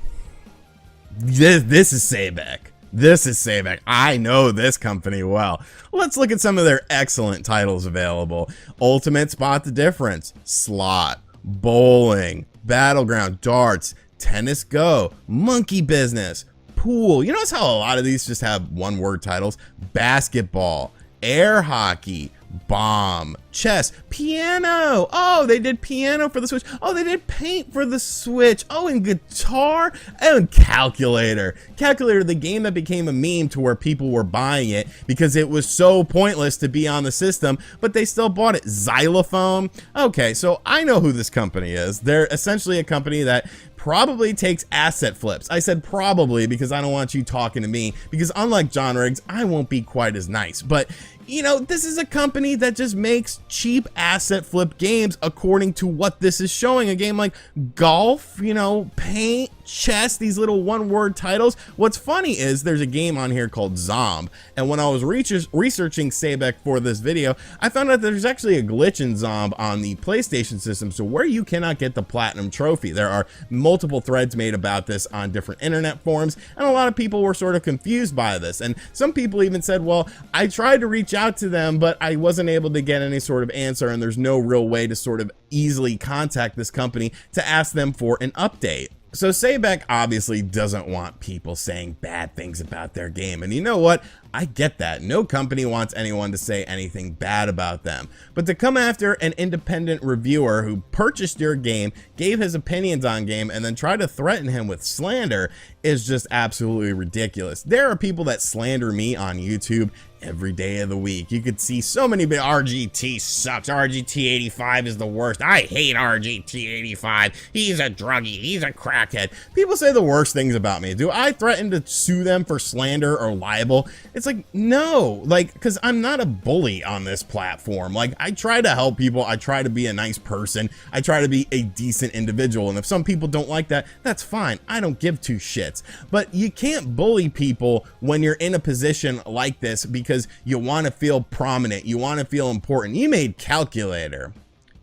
This is Sabek. This is Sabek. I know this company well. Let's look at some of their excellent titles available. Ultimate Spot the Difference, Slot, Bowling, Battleground, Darts, Tennis Go, Monkey Business, Pool. You notice how a lot of these just have one-word titles? Basketball, Air Hockey, Bomb, Chess, Piano. Oh, they did Piano for the Switch. Oh, they did Paint for the Switch. Oh, and Guitar, and Calculator. Calculator, the game that became a meme to where people were buying it because it was so pointless to be on the system, but they still bought it. Xylophone. Okay, so I know who this company is. They're essentially a company that probably takes asset flips. I said probably because I don't want you talking to me, because unlike John Riggs, I won't be quite as nice. But you know, this is a company that just makes cheap asset flip games according to what this is showing. A game like golf, you know, Paint, Chess, these little one-word titles. What's funny is there's a game on here called Zomb, and when I was researching Sabek for this video, I found out there's actually a glitch in Zomb on the PlayStation system, so where you cannot get the Platinum Trophy. There are multiple threads made about this on different internet forums, and a lot of people were sort of confused by this, and some people even said, well, I tried to reach out to them, but I wasn't able to get any sort of answer, and there's no real way to sort of easily contact this company to ask them for an update. So Sabek obviously doesn't want people saying bad things about their game, and you know what? I get that. No company wants anyone to say anything bad about them. But to come after an independent reviewer who purchased your game, gave his opinions on game, and then try to threaten him with slander is just absolutely ridiculous. There are people that slander me on YouTube every day of the week. You could see so many, but RGT sucks. RGT85 is the worst. I hate RGT85. He's a druggie. He's a crackhead. People say the worst things about me. Do I threaten to sue them for slander or libel? It's like, no, like, because I'm not a bully on this platform. Like, I try to help people. I try to be a nice person. I try to be a decent individual. And if some people don't like that, that's fine. I don't give two shits. But you can't bully people when you're in a position like this because you want to feel prominent. You want to feel important. You made Calculator.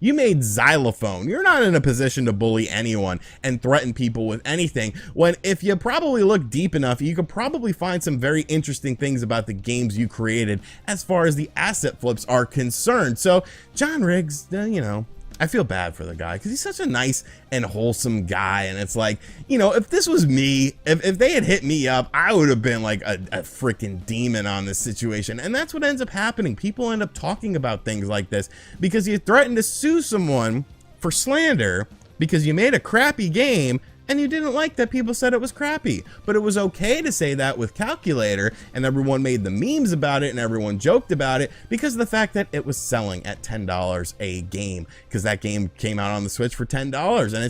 You made Xylophone. You're not in a position to bully anyone and threaten people with anything, when if you probably look deep enough, you could probably find some very interesting things about the games you created as far as the asset flips are concerned. So John Riggs, you know, I feel bad for the guy because he's such a nice and wholesome guy. And it's like, you know, if this was me, if they had hit me up, I would have been like a freaking demon on this situation. And that's what ends up happening. People end up talking about things like this because you threaten to sue someone for slander, because you made a crappy game and you didn't like that people said it was crappy. But it was okay to say that with Calculator, and everyone made the memes about it and everyone joked about it because of the fact that it was selling at $10 a game, because that game came out on the Switch for $10, and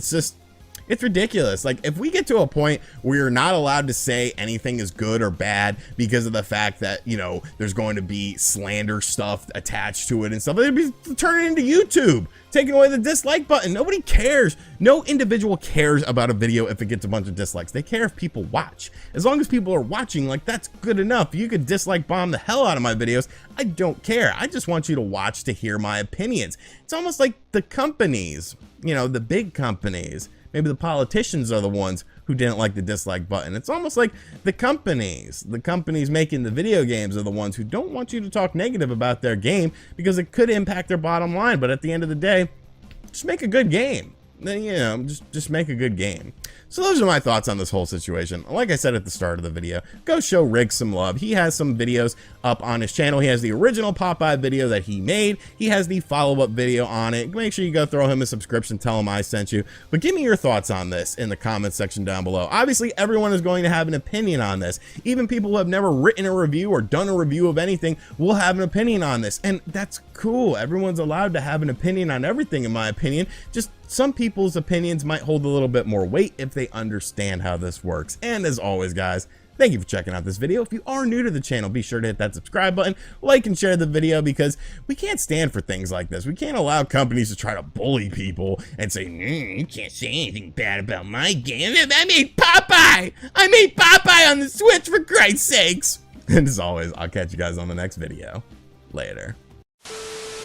it's ridiculous. Like, if we get to a point where you're not allowed to say anything is good or bad because of the fact that, you know, there's going to be slander stuff attached to it and stuff, they'd be turning into YouTube, taking away the dislike button. Nobody cares. No individual cares about a video if it gets a bunch of dislikes. They care if people watch. As long as people are watching, like, that's good enough. You could dislike bomb the hell out of my videos. I don't care. I just want you to watch to hear my opinions. It's almost like the companies, you know, the big companies. Maybe the politicians are the ones who didn't like the dislike button. It's almost like the companies making the video games are the ones who don't want you to talk negative about their game because it could impact their bottom line. But at the end of the day, just make a good game. Then, you know, just make a good game. So those are my thoughts on this whole situation. Like I said at the start of the video, go show Rick some love. He has some videos up on his channel. He has the original Popeye video that he made. He has the follow-up video on it. Make sure you go throw him a subscription, tell him I sent you. But give me your thoughts on this in the comments section down below. Obviously, everyone is going to have an opinion on this. Even people who have never written a review or done a review of anything will have an opinion on this. And that's cool. Everyone's allowed to have an opinion on everything, in my opinion. Just some people's opinions might hold a little bit more weight if they understand how this works. And as always, guys, thank you for checking out this video. If you are new to the channel, be sure to hit that subscribe button, like and share the video, because we can't stand for things like this. We can't allow companies to try to bully people and say, you can't say anything bad about my game. I made Popeye! I made Popeye on the Switch, for Christ's sakes! And as always, I'll catch you guys on the next video. Later.